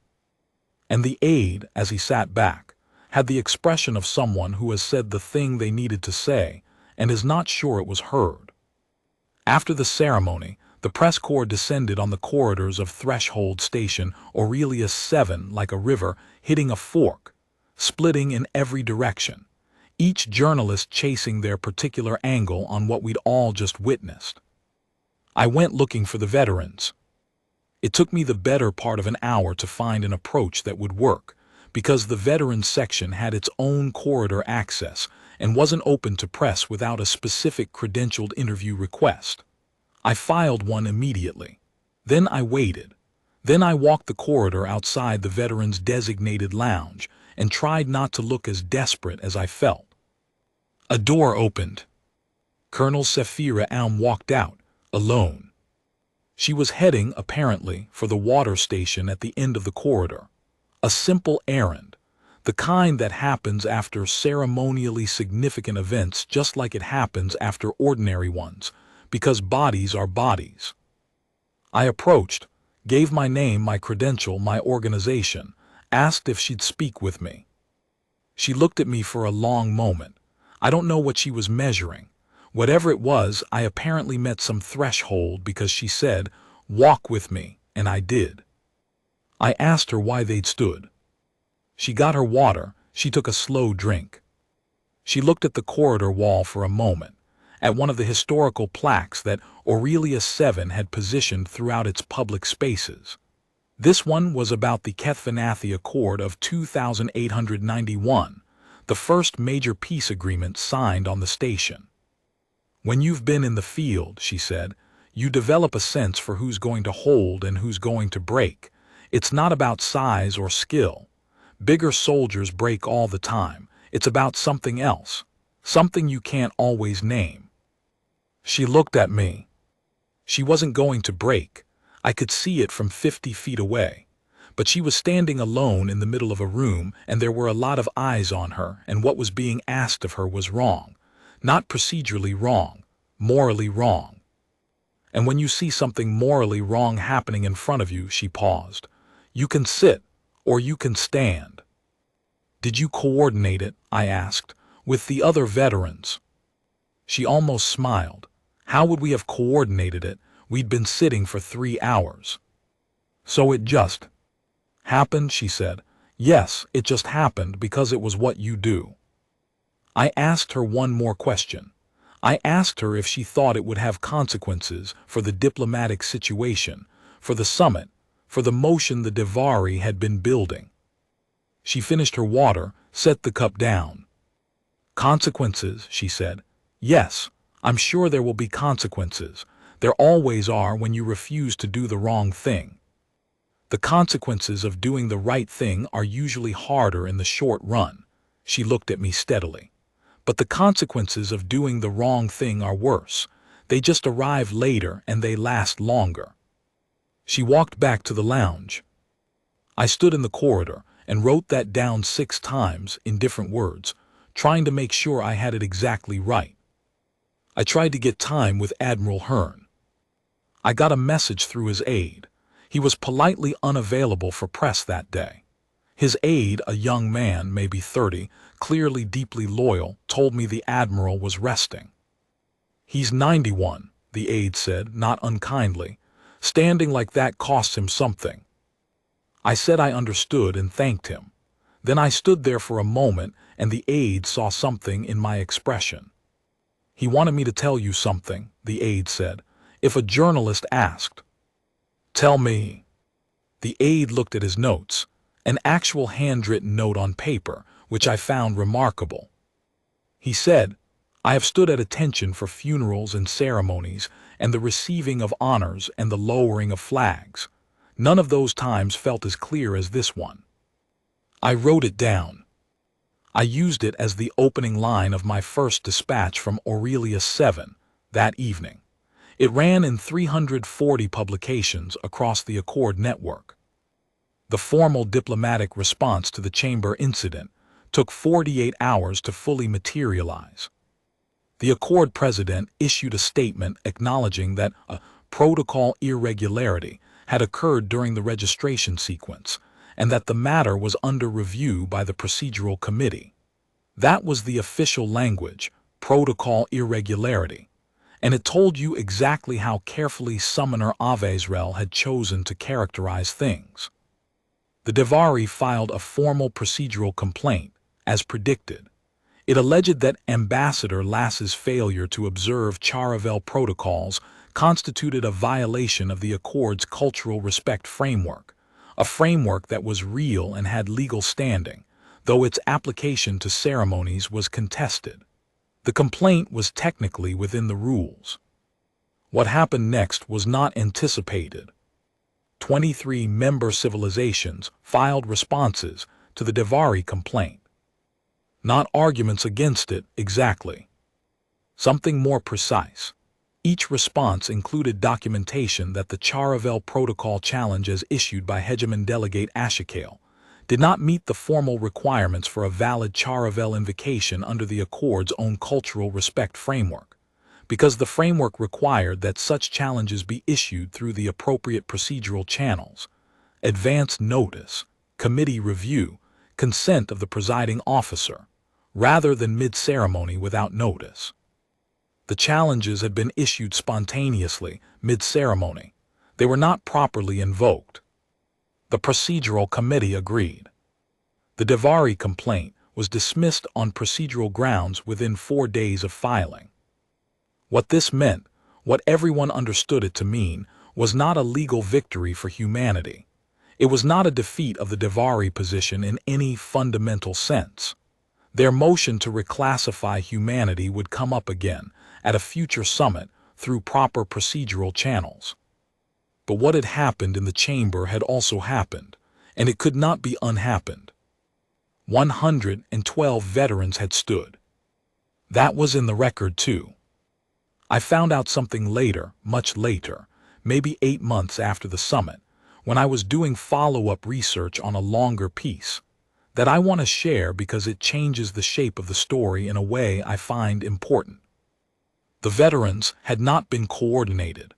And the aide, as he sat back, had the expression of someone who has said the thing they needed to say and is not sure it was heard. After the ceremony, the press corps descended on the corridors of Threshold Station Aurelius 7 like a river hitting a fork, splitting in every direction, each journalist chasing their particular angle on what we'd all just witnessed. I went looking for the veterans. It took me the better part of an hour to find an approach that would work, because the veterans section had its own corridor access and wasn't open to press without a specific credentialed interview request. I filed one immediately. Then I waited. Then I walked the corridor outside the veterans' designated lounge and tried not to look as desperate as I felt. A door opened. Colonel Safira Alm walked out, alone. She was heading, apparently, for the water station at the end of the corridor. A simple errand, the kind that happens after ceremonially significant events just like it happens after ordinary ones, because bodies are bodies. I approached, gave my name, my credential, my organization, asked if she'd speak with me. She looked at me for a long moment. I don't know what she was measuring. Whatever it was, I apparently met some threshold because she said, "Walk with me," and I did. I asked her why they'd stood. She got her water, she took a slow drink. She looked at the corridor wall for a moment, at one of the historical plaques that Aurelius 7 had positioned throughout its public spaces. This one was about the Kethvanathi Accord of 2891, the first major peace agreement signed on the station. When you've been in the field, she said, you develop a sense for who's going to hold and who's going to break. It's not about size or skill. Bigger soldiers break all the time. It's about something else, something you can't always name. She looked at me. She wasn't going to break. I could see it from 50 feet away. But she was standing alone in the middle of a room, and there were a lot of eyes on her, and what was being asked of her was wrong. Not procedurally wrong, morally wrong. And when you see something morally wrong happening in front of you, she paused. You can sit, or you can stand. Did you coordinate it, I asked, with the other veterans? She almost smiled. How would we have coordinated it? We'd been sitting for 3 hours. So it just happened, she said. Yes, it just happened because it was what you do. I asked her one more question. I asked her if she thought it would have consequences for the diplomatic situation, for the summit, for the motion the Devari had been building. She finished her water, set the cup down. Consequences, she said. Yes, I'm sure there will be consequences. There always are when you refuse to do the wrong thing. The consequences of doing the right thing are usually harder in the short run. She looked at me steadily. But the consequences of doing the wrong thing are worse. They just arrive later and they last longer. She walked back to the lounge. I stood in the corridor and wrote that down 6 times in different words, trying to make sure I had it exactly right. I tried to get time with Admiral Hearn. I got a message through his aide. He was politely unavailable for press that day. His aide, a young man, maybe 30, clearly deeply loyal, told me the Admiral was resting. "He's 91, the aide said, not unkindly. "Standing like that costs him something." I said I understood and thanked him. Then I stood there for a moment, and the aide saw something in my expression. "He wanted me to tell you something," the aide said, "if a journalist asked." "Tell me." The aide looked at his notes, an actual handwritten note on paper, which I found remarkable. He said, "I have stood at attention for funerals and ceremonies and the receiving of honors and the lowering of flags. None of those times felt as clear as this one." I wrote it down. I used it as the opening line of my first dispatch from Aurelia 7 that evening. It ran in 340 publications across the Accord network. The formal diplomatic response to the chamber incident took 48 hours to fully materialize. The Accord president issued a statement acknowledging that a protocol irregularity had occurred during the registration sequence and that the matter was under review by the procedural committee. That was the official language, protocol irregularity, and it told you exactly how carefully Summoner Avezrel had chosen to characterize things. The Devari filed a formal procedural complaint, as predicted. It alleged that Ambassador Lass's failure to observe Charavel protocols constituted a violation of the Accord's cultural respect framework, a framework that was real and had legal standing, though its application to ceremonies was contested. The complaint was technically within the rules. What happened next was not anticipated. 23 member civilizations filed responses to the Devari complaint. Not arguments against it exactly. Something more precise. Each response included documentation that the Charavel Protocol challenge as issued by Hegemon Delegate Ashikail did not meet the formal requirements for a valid Charavel invocation under the Accord's own cultural respect framework, because the framework required that such challenges be issued through the appropriate procedural channels: advance notice, committee review, consent of the presiding officer, rather than mid-ceremony without notice. The challenges had been issued spontaneously, mid-ceremony. They were not properly invoked. The procedural committee agreed. The Devari complaint was dismissed on procedural grounds within 4 days of filing. What this meant, what everyone understood it to mean, was not a legal victory for humanity. It was not a defeat of the Devari position in any fundamental sense. Their motion to reclassify humanity would come up again at a future summit through proper procedural channels. But what had happened in the chamber had also happened, and it could not be unhappened. 112 veterans had stood. That was in the record too. I found out something later, much later, maybe 8 months after the summit, when I was doing follow-up research on a longer piece, that I want to share because it changes the shape of the story in a way I find important. The veterans had not been coordinated.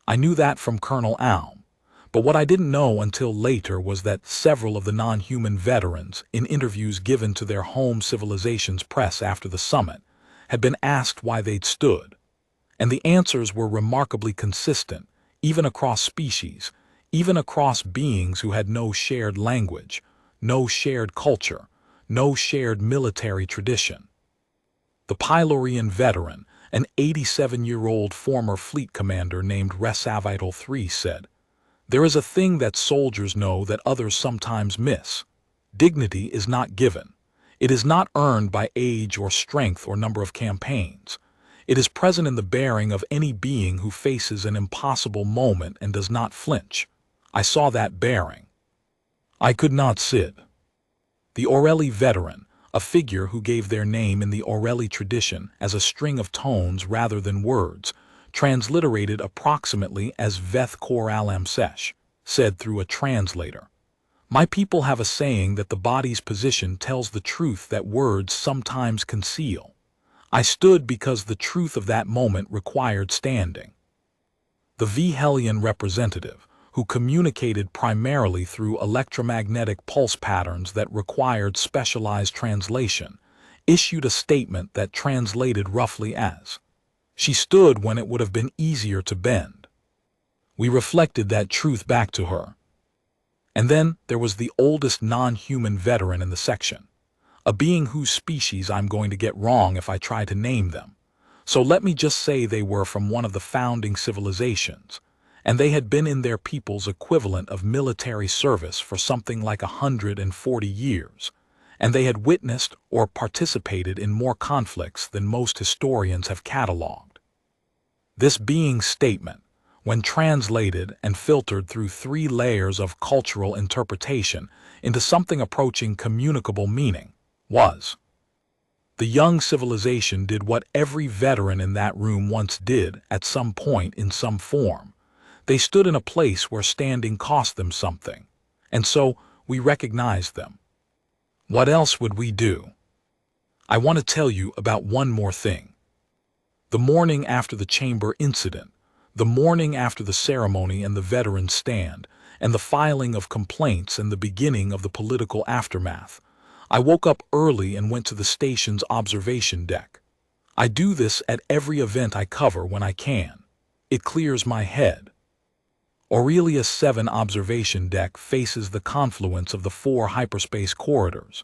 I knew that from Colonel Alm, but what I didn't know until later was that several of the non-human veterans, in interviews given to their home civilization's press after the summit, had been asked why they'd stood, and the answers were remarkably consistent, even across species, even across beings who had no shared language, no shared culture, no shared military tradition. The Pylorian veteran, an 87-year-old former fleet commander named Resavital III, said, "There is a thing that soldiers know that others sometimes miss. Dignity is not given. It is not earned by age or strength or number of campaigns. It is present in the bearing of any being who faces an impossible moment and does not flinch. I saw that bearing. I could not sit." The Orelli veteran, a figure who gave their name in the Orelli tradition as a string of tones rather than words, transliterated approximately as Veth Kor Alam Sesh, said through a translator. My people have a saying that the body's position tells the truth that words sometimes conceal. I stood because the truth of that moment required standing. The Vhelian representative, who communicated primarily through electromagnetic pulse patterns that required specialized translation, issued a statement that translated roughly as, "She stood when it would have been easier to bend." We reflected that truth back to her. And then there was the oldest non-human veteran in the section, a being whose species I'm going to get wrong if I try to name them. So let me just say they were from one of the founding civilizations, and they had been in their people's equivalent of military service for something like 140 years, and they had witnessed or participated in more conflicts than most historians have catalogued. This being's statement, when translated and filtered through 3 layers of cultural interpretation into something approaching communicable meaning, was: the young civilization did what every veteran in that room once did at some point in some form. They stood in a place where standing cost them something, and so we recognized them. What else would we do? I want to tell you about one more thing. The morning after the chamber incident, the morning after the ceremony and the veterans stand, and the filing of complaints and the beginning of the political aftermath, I woke up early and went to the station's observation deck. I do this at every event I cover when I can. It clears my head. Aurelius 7 observation deck faces the confluence of the 4 hyperspace corridors.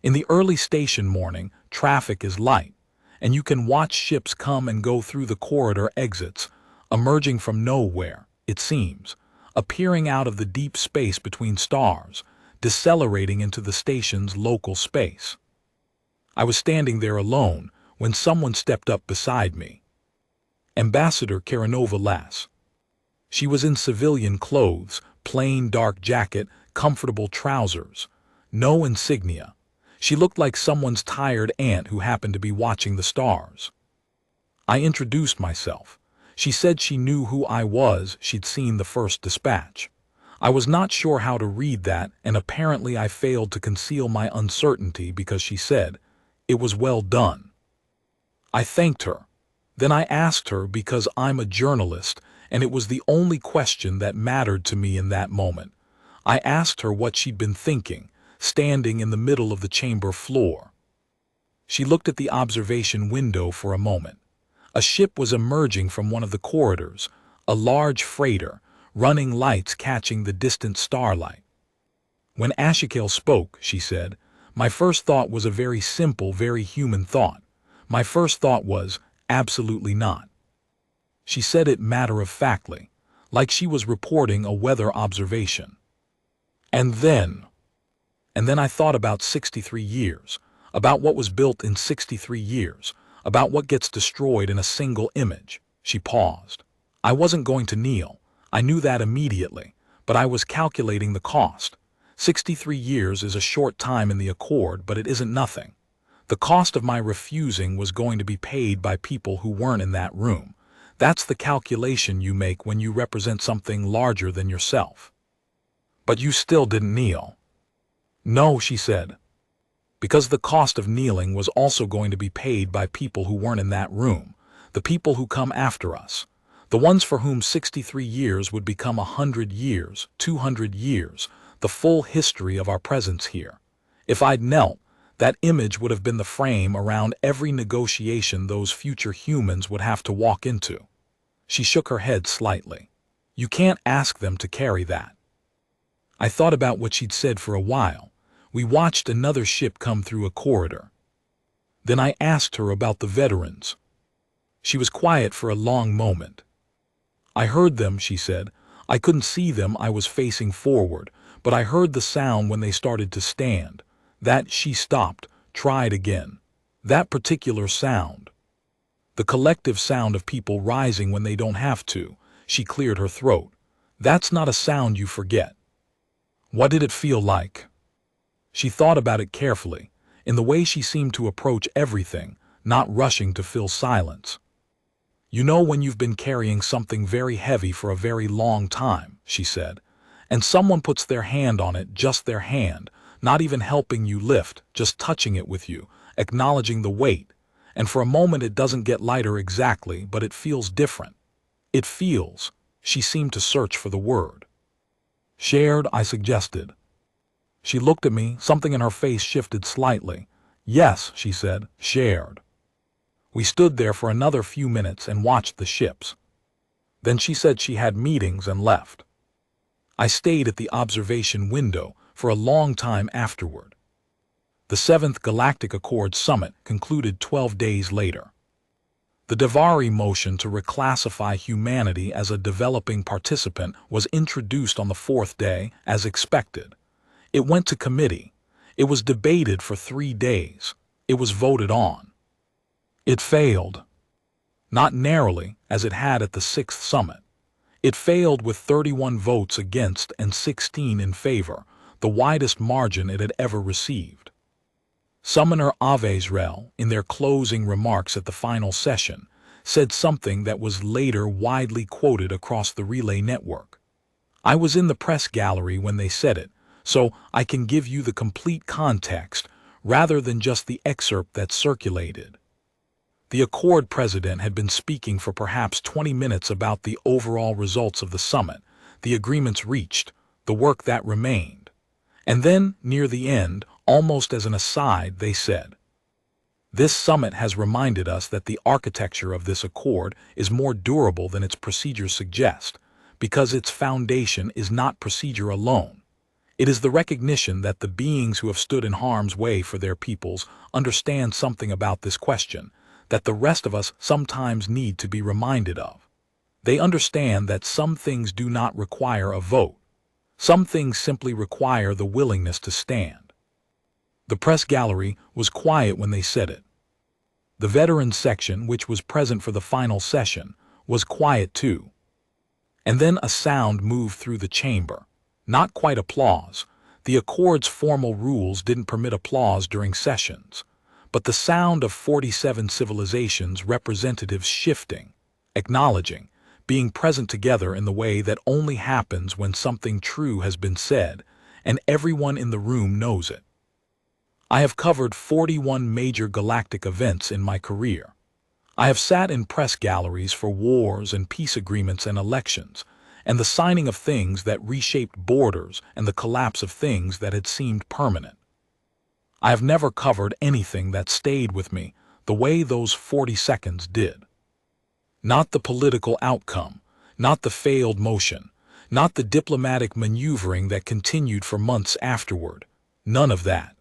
In the early station morning, traffic is light, and you can watch ships come and go through the corridor exits, emerging from nowhere, it seems, appearing out of the deep space between stars, decelerating into the station's local space. I was standing there alone when someone stepped up beside me. Ambassador Karanova Lass. She was in civilian clothes, plain dark jacket, comfortable trousers, no insignia. She looked like someone's tired aunt who happened to be watching the stars. I introduced myself. She said she knew who I was, she'd seen the first dispatch. I was not sure how to read that, and apparently I failed to conceal my uncertainty because she said, "It was well done." I thanked her. Then I asked her because I'm a journalist, and it was the only question that mattered to me in that moment. I asked her what she'd been thinking, standing in the middle of the chamber floor. She looked at the observation window for a moment. A ship was emerging from one of the corridors, a large freighter, running lights catching the distant starlight. When Ashikel spoke, she said, my first thought was a very simple, very human thought. My first thought was, absolutely not. She said it matter-of-factly, like she was reporting a weather observation. And then I thought about 63 years, about what was built in 63 years, about what gets destroyed in a single image. She paused. I wasn't going to kneel. I knew that immediately, but I was calculating the cost. 63 years is a short time in the Accord, but it isn't nothing. The cost of my refusing was going to be paid by people who weren't in that room. That's the calculation you make when you represent something larger than yourself. But you still didn't kneel. No, she said. Because the cost of kneeling was also going to be paid by people who weren't in that room, the people who come after us. The ones for whom 63 years would become 100 years, 200 years, the full history of our presence here. If I'd knelt, that image would have been the frame around every negotiation those future humans would have to walk into. She shook her head slightly. You can't ask them to carry that. I thought about what she'd said for a while. We watched another ship come through a corridor. Then I asked her about the veterans. She was quiet for a long moment. I heard them, she said. I couldn't see them, I was facing forward, but I heard the sound when they started to stand. That she stopped, tried again. That particular sound. The collective sound of people rising when they don't have to. She cleared her throat. That's not a sound you forget. What did it feel like? She thought about it carefully, in the way she seemed to approach everything, not rushing to fill silence. You know when you've been carrying something very heavy for a very long time, she said, and someone puts their hand on it, just their hand, not even helping you lift, just touching it with you, acknowledging the weight, and for a moment it doesn't get lighter exactly, but it feels different. It feels, she seemed to search for the word. Shared, I suggested. She looked at me, something in her face shifted slightly. Yes, she said, shared. We stood there for another few minutes and watched the ships. Then she said she had meetings and left. I stayed at the observation window for a long time afterward. The 7th Galactic Accord Summit concluded 12 days later. The Davari motion to reclassify humanity as a developing participant was introduced on the 4th day, as expected. It went to committee. It was debated for 3 days. It was voted on. It failed. Not narrowly, as it had at the 6th summit. It failed with 31 votes against and 16 in favor, the widest margin it had ever received. Summoner Avezrel, in their closing remarks at the final session, said something that was later widely quoted across the relay network. I was in the press gallery when they said it, so I can give you the complete context rather than just the excerpt that circulated. The Accord president had been speaking for perhaps 20 minutes about the overall results of the summit, the agreements reached, the work that remained. And then, near the end, almost as an aside, they said, "This summit has reminded us that the architecture of this accord is more durable than its procedures suggest, because its foundation is not procedure alone. It is the recognition that the beings who have stood in harm's way for their peoples understand something about this question, that the rest of us sometimes need to be reminded of. They understand that some things do not require a vote. Some things simply require the willingness to stand." The press gallery was quiet when they said it. The veterans section, which was present for the final session, was quiet too. And then a sound moved through the chamber. Not quite applause. The Accord's formal rules didn't permit applause during sessions. But the sound of 47 civilizations' representatives shifting, acknowledging, being present together in the way that only happens when something true has been said, and everyone in the room knows it. I have covered 41 major galactic events in my career. I have sat in press galleries for wars and peace agreements and elections, and the signing of things that reshaped borders and the collapse of things that had seemed permanent. I have never covered anything that stayed with me the way those 40 seconds did. Not the political outcome, not the failed motion, not the diplomatic maneuvering that continued for months afterward. None of that.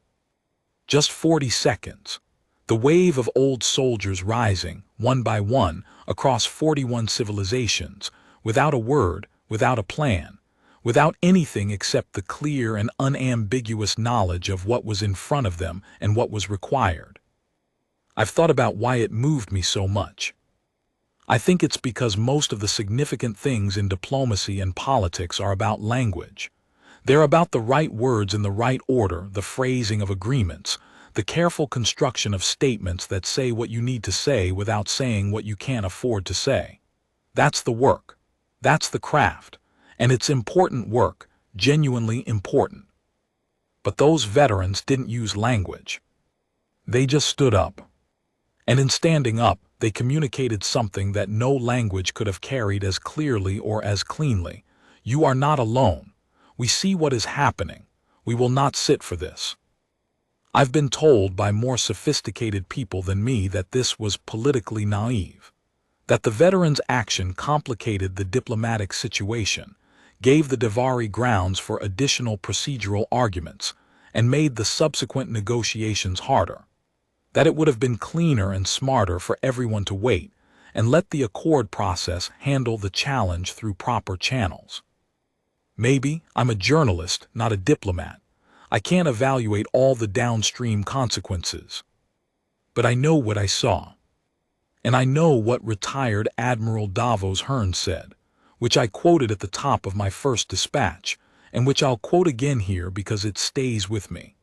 Just 40 seconds. The wave of old soldiers rising, one by one, across 41 civilizations, without a word, without a plan, without anything except the clear and unambiguous knowledge of what was in front of them and what was required. I've thought about why it moved me so much. I think it's because most of the significant things in diplomacy and politics are about language. They're about the right words in the right order, the phrasing of agreements, the careful construction of statements that say what you need to say without saying what you can't afford to say. That's the work. That's the craft. And it's important work, genuinely important. But those veterans didn't use language. They just stood up. And in standing up, they communicated something that no language could have carried as clearly or as cleanly. You are not alone. We see what is happening. We will not sit for this. I've been told by more sophisticated people than me that this was politically naive, that the veterans' action complicated the diplomatic situation, gave the Davari grounds for additional procedural arguments, and made the subsequent negotiations harder, that it would have been cleaner and smarter for everyone to wait and let the accord process handle the challenge through proper channels. Maybe I'm a journalist, not a diplomat. I can't evaluate all the downstream consequences. But I know what I saw. And I know what retired Admiral Davos Hearn said, which I quoted at the top of my first dispatch, and which I'll quote again here because it stays with me.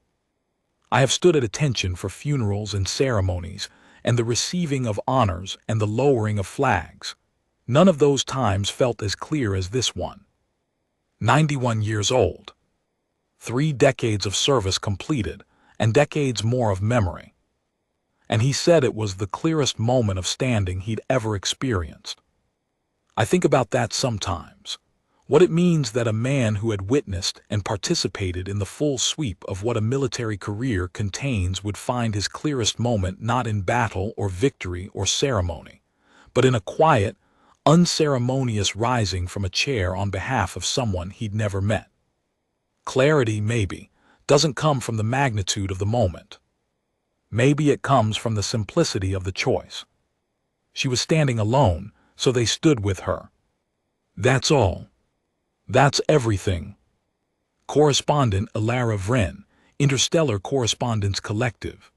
I have stood at attention for funerals and ceremonies, and the receiving of honors and the lowering of flags. None of those times felt as clear as this one. 91 years old. 3 decades of service completed, and decades more of memory. And he said it was the clearest moment of standing he'd ever experienced. I think about that sometimes. What it means that a man who had witnessed and participated in the full sweep of what a military career contains would find his clearest moment not in battle or victory or ceremony, but in a quiet, unceremonious rising from a chair on behalf of someone he'd never met. Clarity, maybe, doesn't come from the magnitude of the moment. Maybe it comes from the simplicity of the choice. She was standing alone, so they stood with her. That's all. That's everything. Correspondent Ilara Vren, Interstellar Correspondence Collective.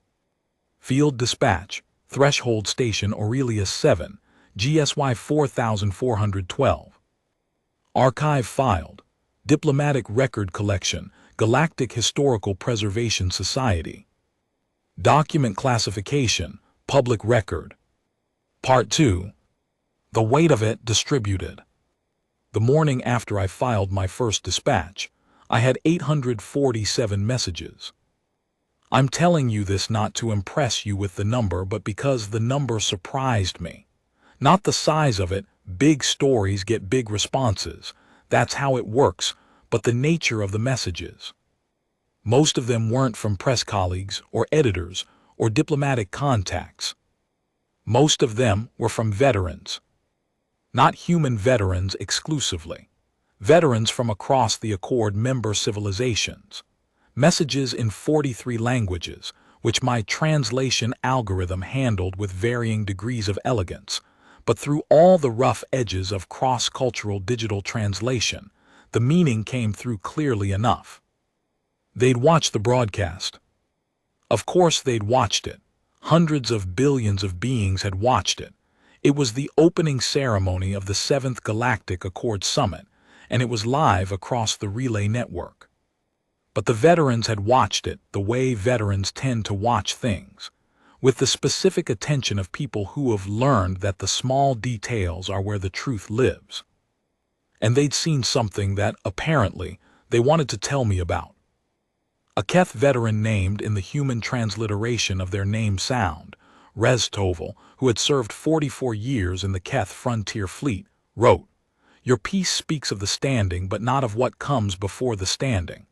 Field Dispatch, Threshold Station Aurelius 7, GSY 4412. Archive filed. Diplomatic Record Collection, Galactic Historical Preservation Society. Document Classification, Public Record. Part 2. The weight of it distributed. The morning after I filed my first dispatch, I had 847 messages. I'm telling you this not to impress you with the number, but because the number surprised me. Not the size of it, big stories get big responses, that's how it works, but the nature of the messages. Most of them weren't from press colleagues or editors or diplomatic contacts. Most of them were from veterans. Not human veterans exclusively. Veterans from across the Accord member civilizations. Messages in 43 languages, which my translation algorithm handled with varying degrees of elegance, but through all the rough edges of cross-cultural digital translation, the meaning came through clearly enough. They'd watched the broadcast. Of course they'd watched it. Hundreds of billions of beings had watched it. It was the opening ceremony of the 7th Galactic Accord Summit, and it was live across the relay network. But the veterans had watched it the way veterans tend to watch things, with the specific attention of people who have learned that the small details are where the truth lives. And they'd seen something that, apparently, they wanted to tell me about. A Keth veteran named in the human transliteration of their name sound, Reztovel, who had served 44 years in the Keth Frontier Fleet, wrote, "Your piece speaks of the standing but not of what comes before the standing.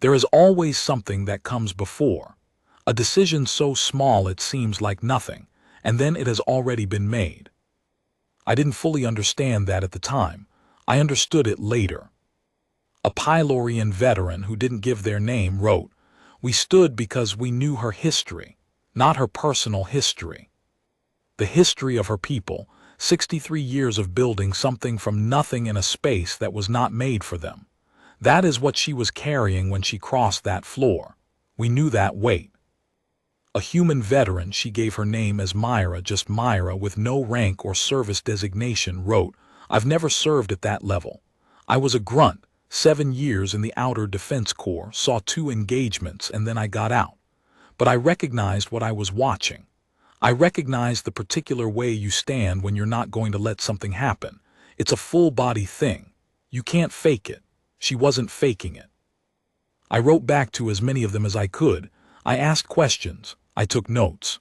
There is always something that comes before, a decision so small it seems like nothing, and then it has already been made." I didn't fully understand that at the time. I understood it later. A Pylorian veteran who didn't give their name wrote, "We stood because we knew her history, not her personal history. The history of her people, 63 years of building something from nothing in a space that was not made for them. That is what she was carrying when she crossed that floor. We knew that weight." A human veteran, she gave her name as Myra, just Myra, with no rank or service designation, wrote, "I've never served at that level. I was a grunt, 7 years in the Outer Defense Corps, saw 2 engagements, and then I got out. But I recognized what I was watching. I recognized the particular way you stand when you're not going to let something happen. It's a full-body thing. You can't fake it." She wasn't faking it. I wrote back to as many of them as I could. I asked questions. I took notes.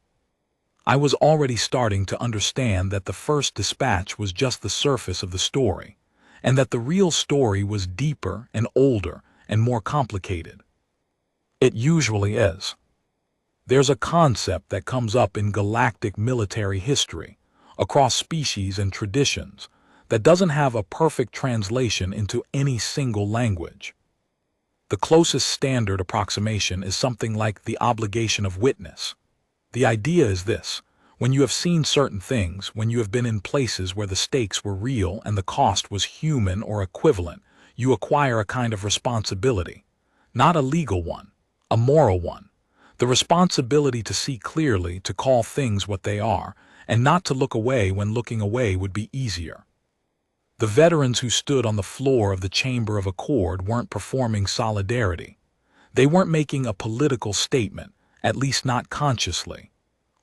I was already starting to understand that the first dispatch was just the surface of the story, and that the real story was deeper and older and more complicated. It usually is. There's a concept that comes up in galactic military history, across species and traditions, that doesn't have a perfect translation into any single language. The closest standard approximation is something like the obligation of witness. The idea is this: when you have seen certain things, when you have been in places where the stakes were real and the cost was human or equivalent, you acquire a kind of responsibility. Not a legal one, a moral one. The responsibility to see clearly, to call things what they are, and not to look away when looking away would be easier. The veterans who stood on the floor of the Chamber of Accord weren't performing solidarity. They weren't making a political statement, at least not consciously.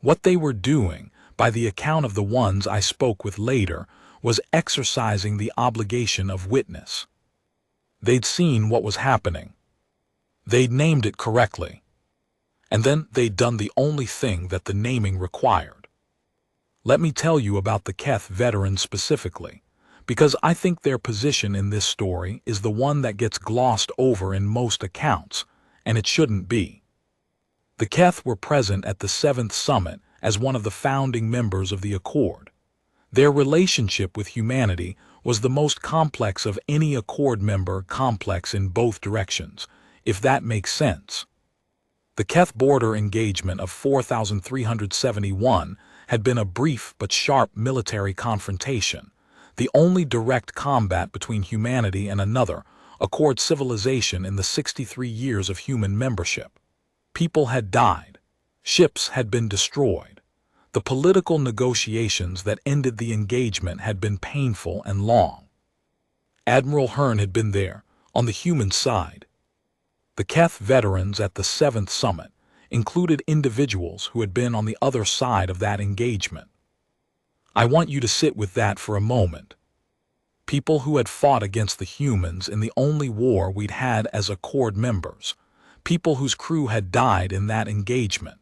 What they were doing, by the account of the ones I spoke with later, was exercising the obligation of witness. They'd seen what was happening. They'd named it correctly. And then they'd done the only thing that the naming required. Let me tell you about the Keth veterans specifically, because I think their position in this story is the one that gets glossed over in most accounts, and it shouldn't be. The Keth were present at the 7th summit as one of the founding members of the Accord. Their relationship with humanity was the most complex of any Accord member, complex in both directions, if that makes sense. The Keth border engagement of 4371 had been a brief but sharp military confrontation, the only direct combat between humanity and another Accord civilization in the 63 years of human membership. People had died. Ships had been destroyed. The political negotiations that ended the engagement had been painful and long. Admiral Hearn had been there, on the human side. The Keth veterans at the 7th summit included individuals who had been on the other side of that engagement. I want you to sit with that for a moment. People who had fought against the humans in the only war we'd had as Accord members. People whose crew had died in that engagement.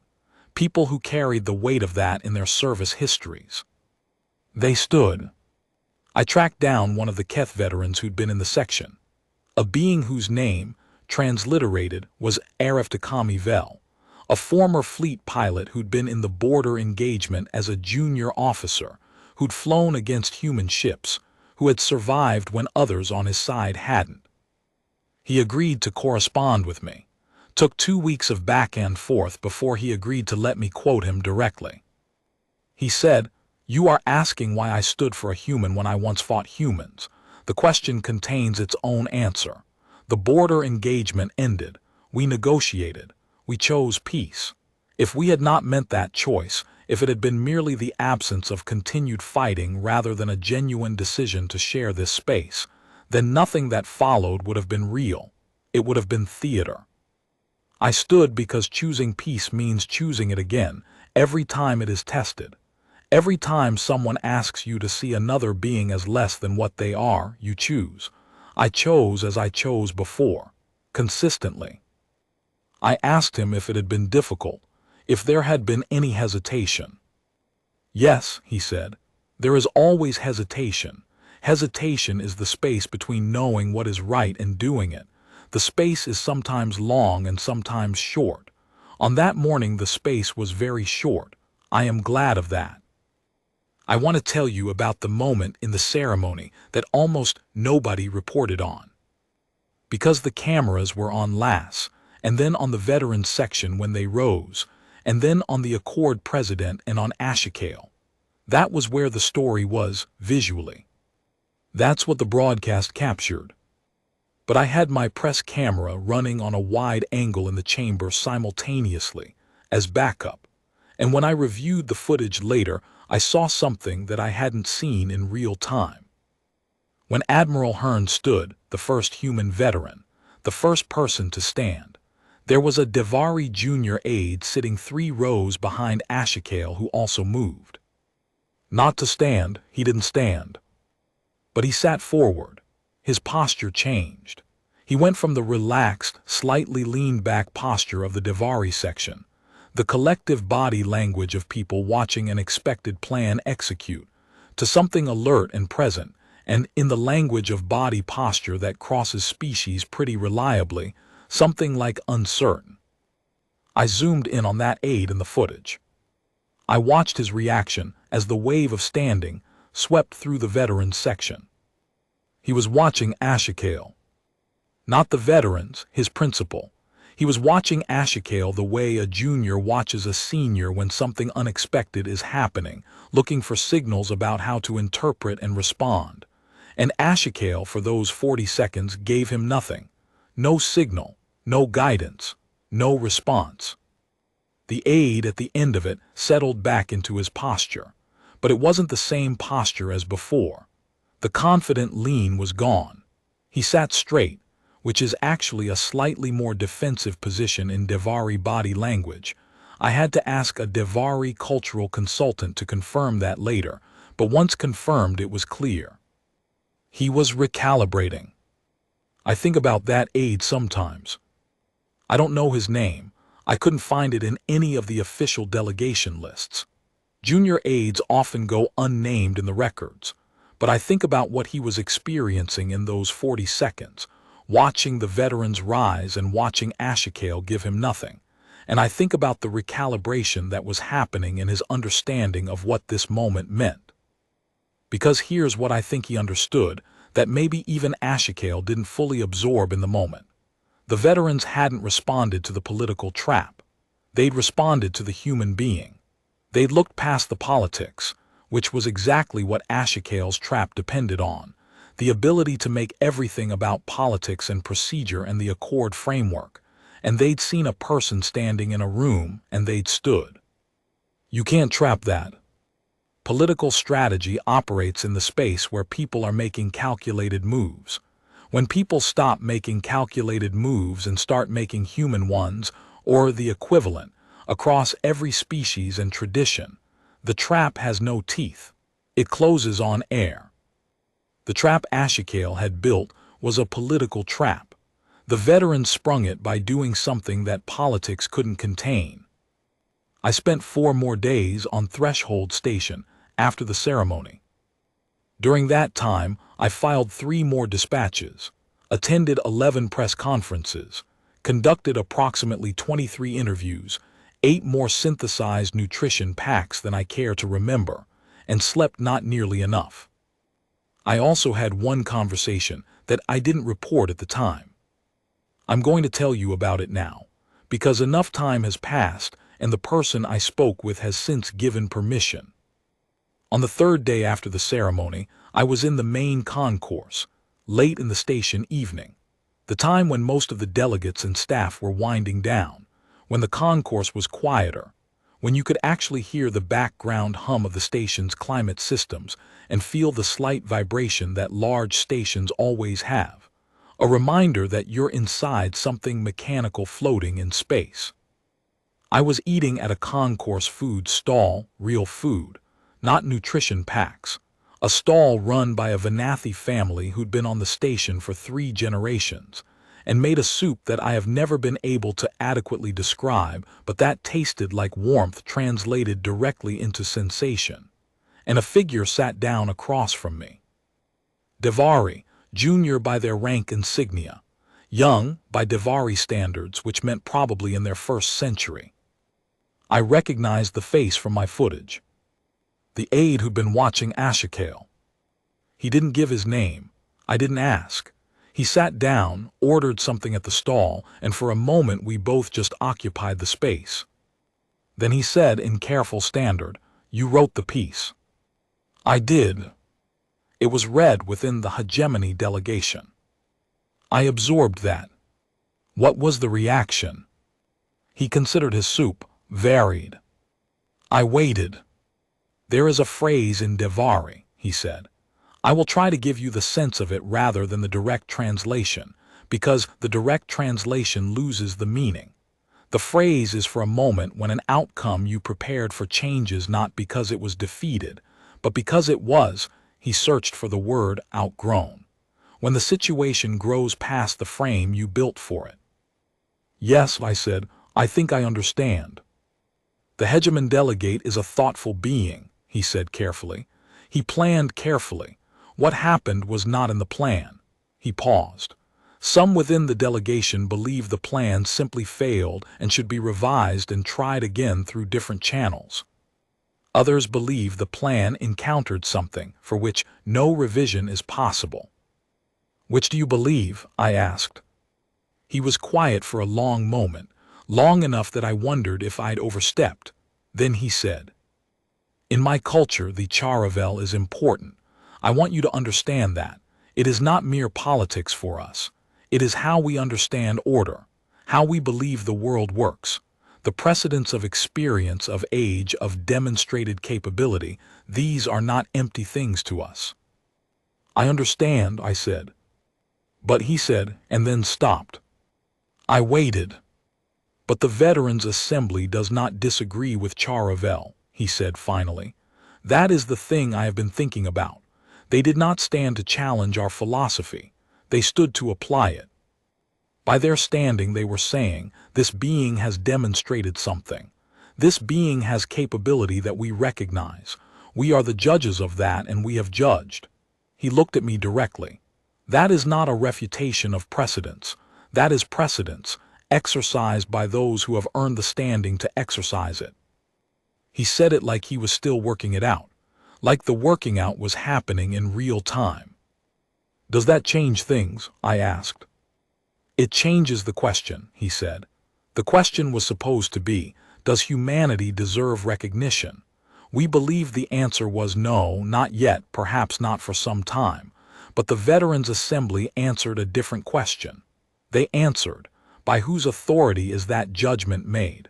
People who carried the weight of that in their service histories. They stood. I tracked down one of the Keth veterans who'd been in the section, a being whose name, transliterated, was Ariftakami Vel, a former fleet pilot who'd been in the border engagement as a junior officer, who'd flown against human ships, who had survived when others on his side hadn't. He agreed to correspond with me. Took 2 weeks of back and forth before he agreed to let me quote him directly. He said, "You are asking why I stood for a human when I once fought humans. The question contains its own answer. The border engagement ended. We negotiated. We chose peace. If we had not meant that choice, if it had been merely the absence of continued fighting rather than a genuine decision to share this space, then nothing that followed would have been real. It would have been theater. I stood because choosing peace means choosing it again, every time it is tested. Every time someone asks you to see another being as less than what they are, you choose. I chose as I chose before, consistently." I asked him if it had been difficult, if there had been any hesitation. "Yes," he said, "there is always hesitation. Hesitation is the space between knowing what is right and doing it. The space is sometimes long and sometimes short. On that morning the space was very short. I am glad of that. I want to tell you about the moment in the ceremony that almost nobody reported on. Because the cameras were on Lass, and then on the veterans section when they rose, and then on the Accord president and on Ashikale. That was where the story was, visually. That's what the broadcast captured. But I had my press camera running on a wide angle in the chamber simultaneously, as backup, and when I reviewed the footage later, I saw something that I hadn't seen in real time. When Admiral Hearn stood, the first human veteran, the first person to stand, there was a Devari junior aide sitting 3 rows behind Ashikale who also moved. Not to stand, he didn't stand. But he sat forward. His posture changed. He went from the relaxed, slightly leaned-back posture of the Devari section, the collective body language of people watching an expected plan execute, to something alert and present, and in the language of body posture that crosses species pretty reliably, something like uncertain. I zoomed in on that aide in the footage. I watched his reaction as the wave of standing swept through the veterans section. He was watching Ashikale. Not the veterans, his principal. He was watching Ashikale the way a junior watches a senior when something unexpected is happening, looking for signals about how to interpret and respond. And Ashikale, for those 40 seconds, gave him nothing. No signal, no guidance, no response. The aide at the end of it settled back into his posture, but it wasn't the same posture as before. The confident lean was gone. He sat straight, which is actually a slightly more defensive position in Devari body language. I had to ask a Devari cultural consultant to confirm that later, but once confirmed it was clear. He was recalibrating. I think about that aide sometimes. I don't know his name. I couldn't find it in any of the official delegation lists. Junior aides often go unnamed in the records, but I think about what he was experiencing in those 40 seconds, watching the veterans rise and watching Ashikale give him nothing. And I think about the recalibration that was happening in his understanding of what this moment meant. Because here's what I think he understood, that maybe even Ashikale didn't fully absorb in the moment. The veterans hadn't responded to the political trap. They'd responded to the human being. They'd looked past the politics, which was exactly what Ashikale's trap depended on, the ability to make everything about politics and procedure and the Accord framework, and they'd seen a person standing in a room and they'd stood. You can't trap that. Political strategy operates in the space where people are making calculated moves. When people stop making calculated moves and start making human ones, or the equivalent, across every species and tradition, the trap has no teeth. It closes on air. The trap Ashikale had built was a political trap. The veterans sprung it by doing something that politics couldn't contain. I spent 4 more days on Threshold Station after the ceremony. During that time, I filed 3 more dispatches, attended 11 press conferences, conducted approximately 23 interviews, 8 more synthesized nutrition packs than I care to remember, and slept not nearly enough. I also had one conversation that I didn't report at the time. I'm going to tell you about it now, because enough time has passed and the person I spoke with has since given permission. On the 3rd day after the ceremony, I was in the main concourse, late in the station evening, the time when most of the delegates and staff were winding down, when the concourse was quieter, when you could actually hear the background hum of the station's climate systems and feel the slight vibration that large stations always have, a reminder that you're inside something mechanical floating in space. I was eating at a concourse food stall, real food, not nutrition packs, a stall run by a Venathi family who'd been on the station for 3 generations, and made a soup that I have never been able to adequately describe, but that tasted like warmth translated directly into sensation. And a figure sat down across from me. Devari, junior by their rank insignia, young by Devari standards, which meant probably in their 1st century. I recognized the face from my footage. The aide who'd been watching Ashikale. He didn't give his name. I didn't ask. He sat down, ordered something at the stall, and for a moment we both just occupied the space. Then he said in careful standard, "You wrote the piece." I did. It was read within the hegemony delegation. I absorbed that. What was the reaction? He considered his soup varied. I waited. There is a phrase in Devari, he said. I will try to give you the sense of it rather than the direct translation, because the direct translation loses the meaning. The phrase is for a moment when an outcome you prepared for changes not because it was defeated, but because it was, he searched for the word, outgrown. When the situation grows past the frame you built for it. Yes, I said, I think I understand. The hegemon delegate is a thoughtful being, he said carefully. He planned carefully. What happened was not in the plan. He paused. Some within the delegation believe the plan simply failed and should be revised and tried again through different channels. Others believe the plan encountered something for which no revision is possible. Which do you believe? I asked. He was quiet for a long moment, long enough that I wondered if I'd overstepped. Then he said, "In my culture, the Charavel is important. I want you to understand that. It is not mere politics for us. It is how we understand order, how we believe the world works. The precedents of experience, of age, of demonstrated capability, these are not empty things to us." I understand, I said. But he said, and then stopped. I waited. But the Veterans Assembly does not disagree with Charavel, he said finally. That is the thing I have been thinking about. They did not stand to challenge our philosophy. They stood to apply it. By their standing, they were saying, this being has demonstrated something. This being has capability that we recognize. We are the judges of that, and we have judged. He looked at me directly. That is not a refutation of precedence. That is precedence, exercised by those who have earned the standing to exercise it. He said it like he was still working it out, like the working out was happening in real time. Does that change things? I asked. It changes the question, he said. The question was supposed to be, does humanity deserve recognition? We believed the answer was no, not yet, perhaps not for some time. But the Veterans Assembly answered a different question. They answered, by whose authority is that judgment made?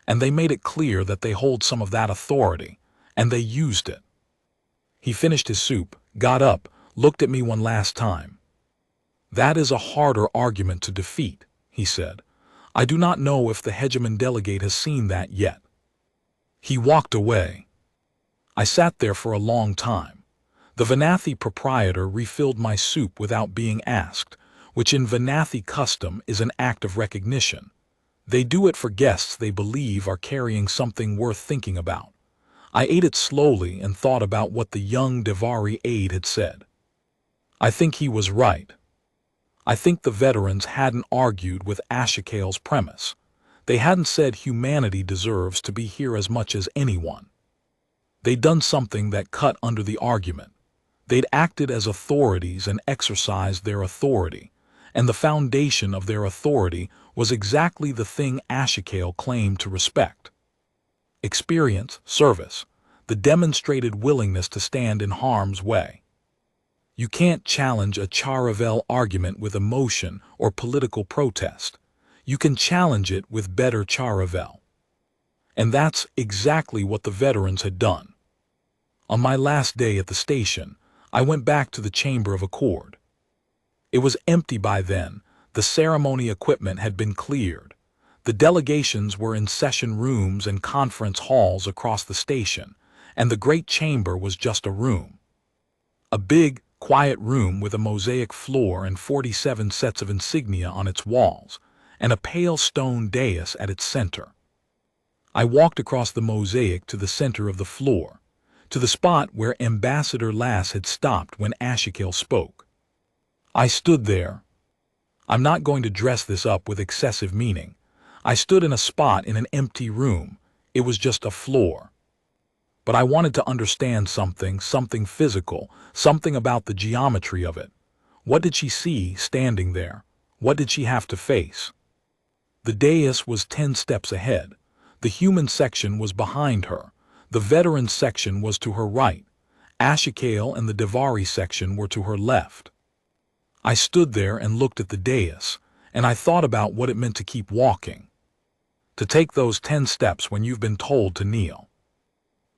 And they made it clear that they hold some of that authority, and they used it. He finished his soup, got up, looked at me one last time. That is a harder argument to defeat, he said. I do not know if the hegemon delegate has seen that yet. He walked away. I sat there for a long time. The Venathi proprietor refilled my soup without being asked, which in Venathi custom is an act of recognition. They do it for guests they believe are carrying something worth thinking about. I ate it slowly and thought about what the young Devari aide had said. I think he was right. I think the veterans hadn't argued with Ashkel's premise. They hadn't said humanity deserves to be here as much as anyone. They'd done something that cut under the argument. They'd acted as authorities and exercised their authority, and the foundation of their authority was exactly the thing Ashkel claimed to respect. Experience, service, the demonstrated willingness to stand in harm's way. You can't challenge a Charavel argument with emotion or political protest. You can challenge it with better Charavel. And that's exactly what the veterans had done. On my last day at the station, I went back to the Chamber of Accord. It was empty by then. The ceremony equipment had been cleared. The delegations were in session rooms and conference halls across the station, and the great chamber was just a room. A big, quiet room with a mosaic floor and 47 sets of insignia on its walls, and a pale stone dais at its center. I walked across the mosaic to the center of the floor, to the spot where Ambassador Lass had stopped when Ashkel spoke. I stood there. I'm not going to dress this up with excessive meaning. I stood in a spot in an empty room. It was just a floor. But I wanted to understand something physical, something about the geometry of it. What did she see standing there? What did she have to face? The dais was 10 steps ahead. The human section was behind her. The veteran section was to her right. Ashkel and the Devari section were to her left. I stood there and looked at the dais, and I thought about what it meant to keep walking. To take those 10 steps when you've been told to kneel.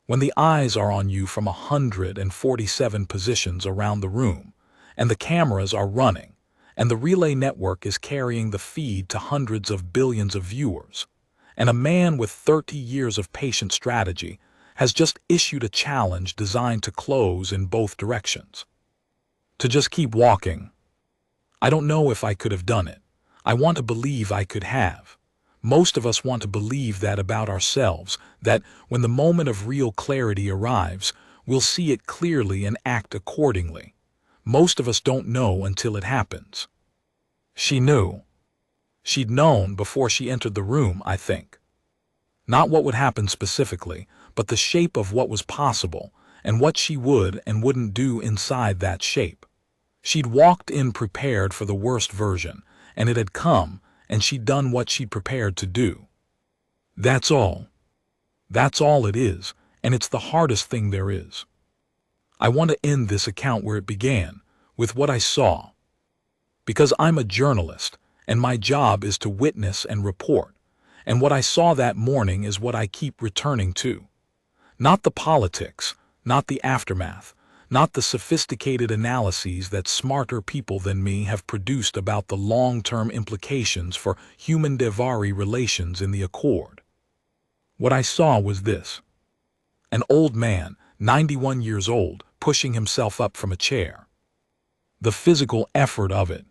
When the eyes are on you from 147 positions around the room, and the cameras are running, and the relay network is carrying the feed to hundreds of billions of viewers, and a man with 30 years of patient strategy has just issued a challenge designed to close in both directions. To just keep walking. I don't know if I could have done it. I want to believe I could have. Most of us want to believe that about ourselves, that when the moment of real clarity arrives, we'll see it clearly and act accordingly. Most of us don't know until it happens. She knew. She'd known before she entered the room, I think. Not what would happen specifically, but the shape of what was possible, and what she would and wouldn't do inside that shape. She'd walked in prepared for the worst version, and it had come, and she'd done what she'd prepared to do. That's all. That's all it is, and it's the hardest thing there is. I want to end this account where it began, with what I saw. Because I'm a journalist, and my job is to witness and report, and what I saw that morning is what I keep returning to. Not the politics, not the aftermath, not the sophisticated analyses that smarter people than me have produced about the long-term implications for human-devari relations in the Accord. What I saw was this: an old man, 91 years old, pushing himself up from a chair. The physical effort of it.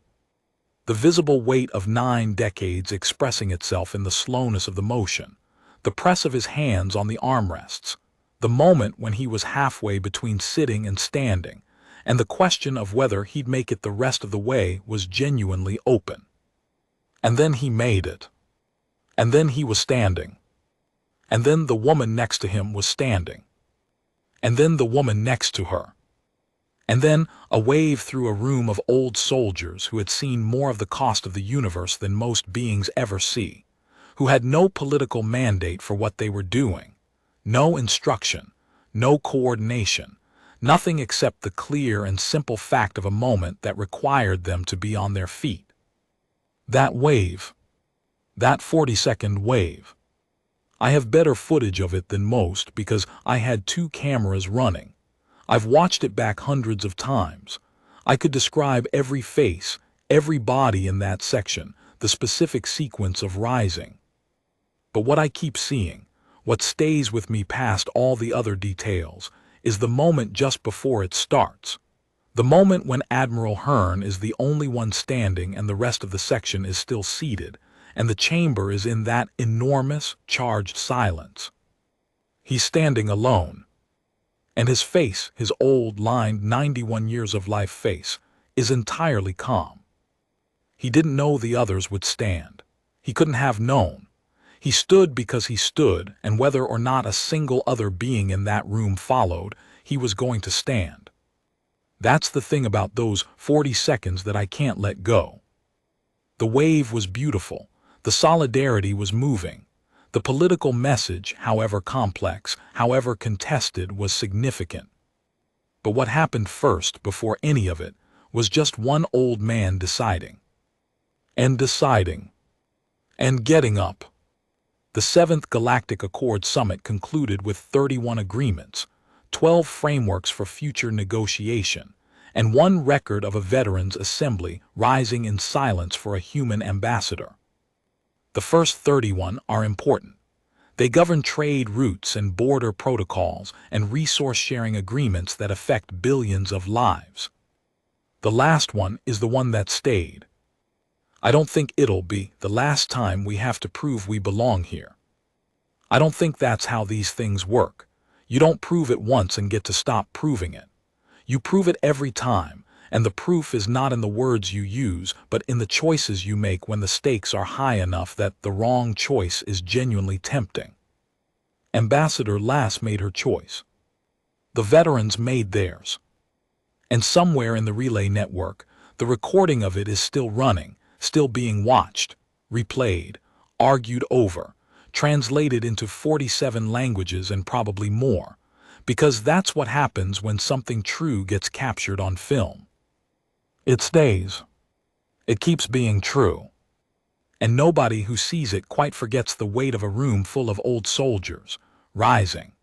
The visible weight of 9 decades expressing itself in the slowness of the motion, the press of his hands on the armrests, the moment when he was halfway between sitting and standing, and the question of whether he'd make it the rest of the way was genuinely open. And then he made it. And then he was standing. And then the woman next to him was standing. And then the woman next to her. And then a wave through a room of old soldiers who had seen more of the cost of the universe than most beings ever see, who had no political mandate for what they were doing, no instruction, no coordination, nothing except the clear and simple fact of a moment that required them to be on their feet. That wave, that 40-second wave. I have better footage of it than most because I had 2 cameras running. I've watched it back hundreds of times. I could describe every face, every body in that section, the specific sequence of rising. But what I keep seeing, what stays with me past all the other details, is the moment just before it starts. The moment when Admiral Hearn is the only one standing and the rest of the section is still seated, and the chamber is in that enormous, charged silence. He's standing alone. And his face, his old, lined 91 years of life face, is entirely calm. He didn't know the others would stand. He couldn't have known. He stood because he stood, and whether or not a single other being in that room followed, he was going to stand. That's the thing about those 40 seconds that I can't let go. The wave was beautiful. The solidarity was moving. The political message, however complex, however contested, was significant. But what happened first, before any of it, was just one old man deciding. And deciding. And getting up. The 7th Galactic Accord Summit concluded with 31 agreements, 12 frameworks for future negotiation, and 1 record of a veterans' assembly rising in silence for a human ambassador. The first 31 are important. They govern trade routes and border protocols and resource-sharing agreements that affect billions of lives. The last one is the one that stayed. I don't think it'll be the last time we have to prove we belong here. I don't think that's how these things work. You don't prove it once and get to stop proving it. You prove it every time, and the proof is not in the words you use, but in the choices you make when the stakes are high enough that the wrong choice is genuinely tempting. Ambassador Lass made her choice. The veterans made theirs. And somewhere in the relay network, the recording of it is still running, still being watched, replayed, argued over, translated into 47 languages and probably more, because that's what happens when something true gets captured on film. It stays. It keeps being true. And nobody who sees it quite forgets the weight of a room full of old soldiers, rising,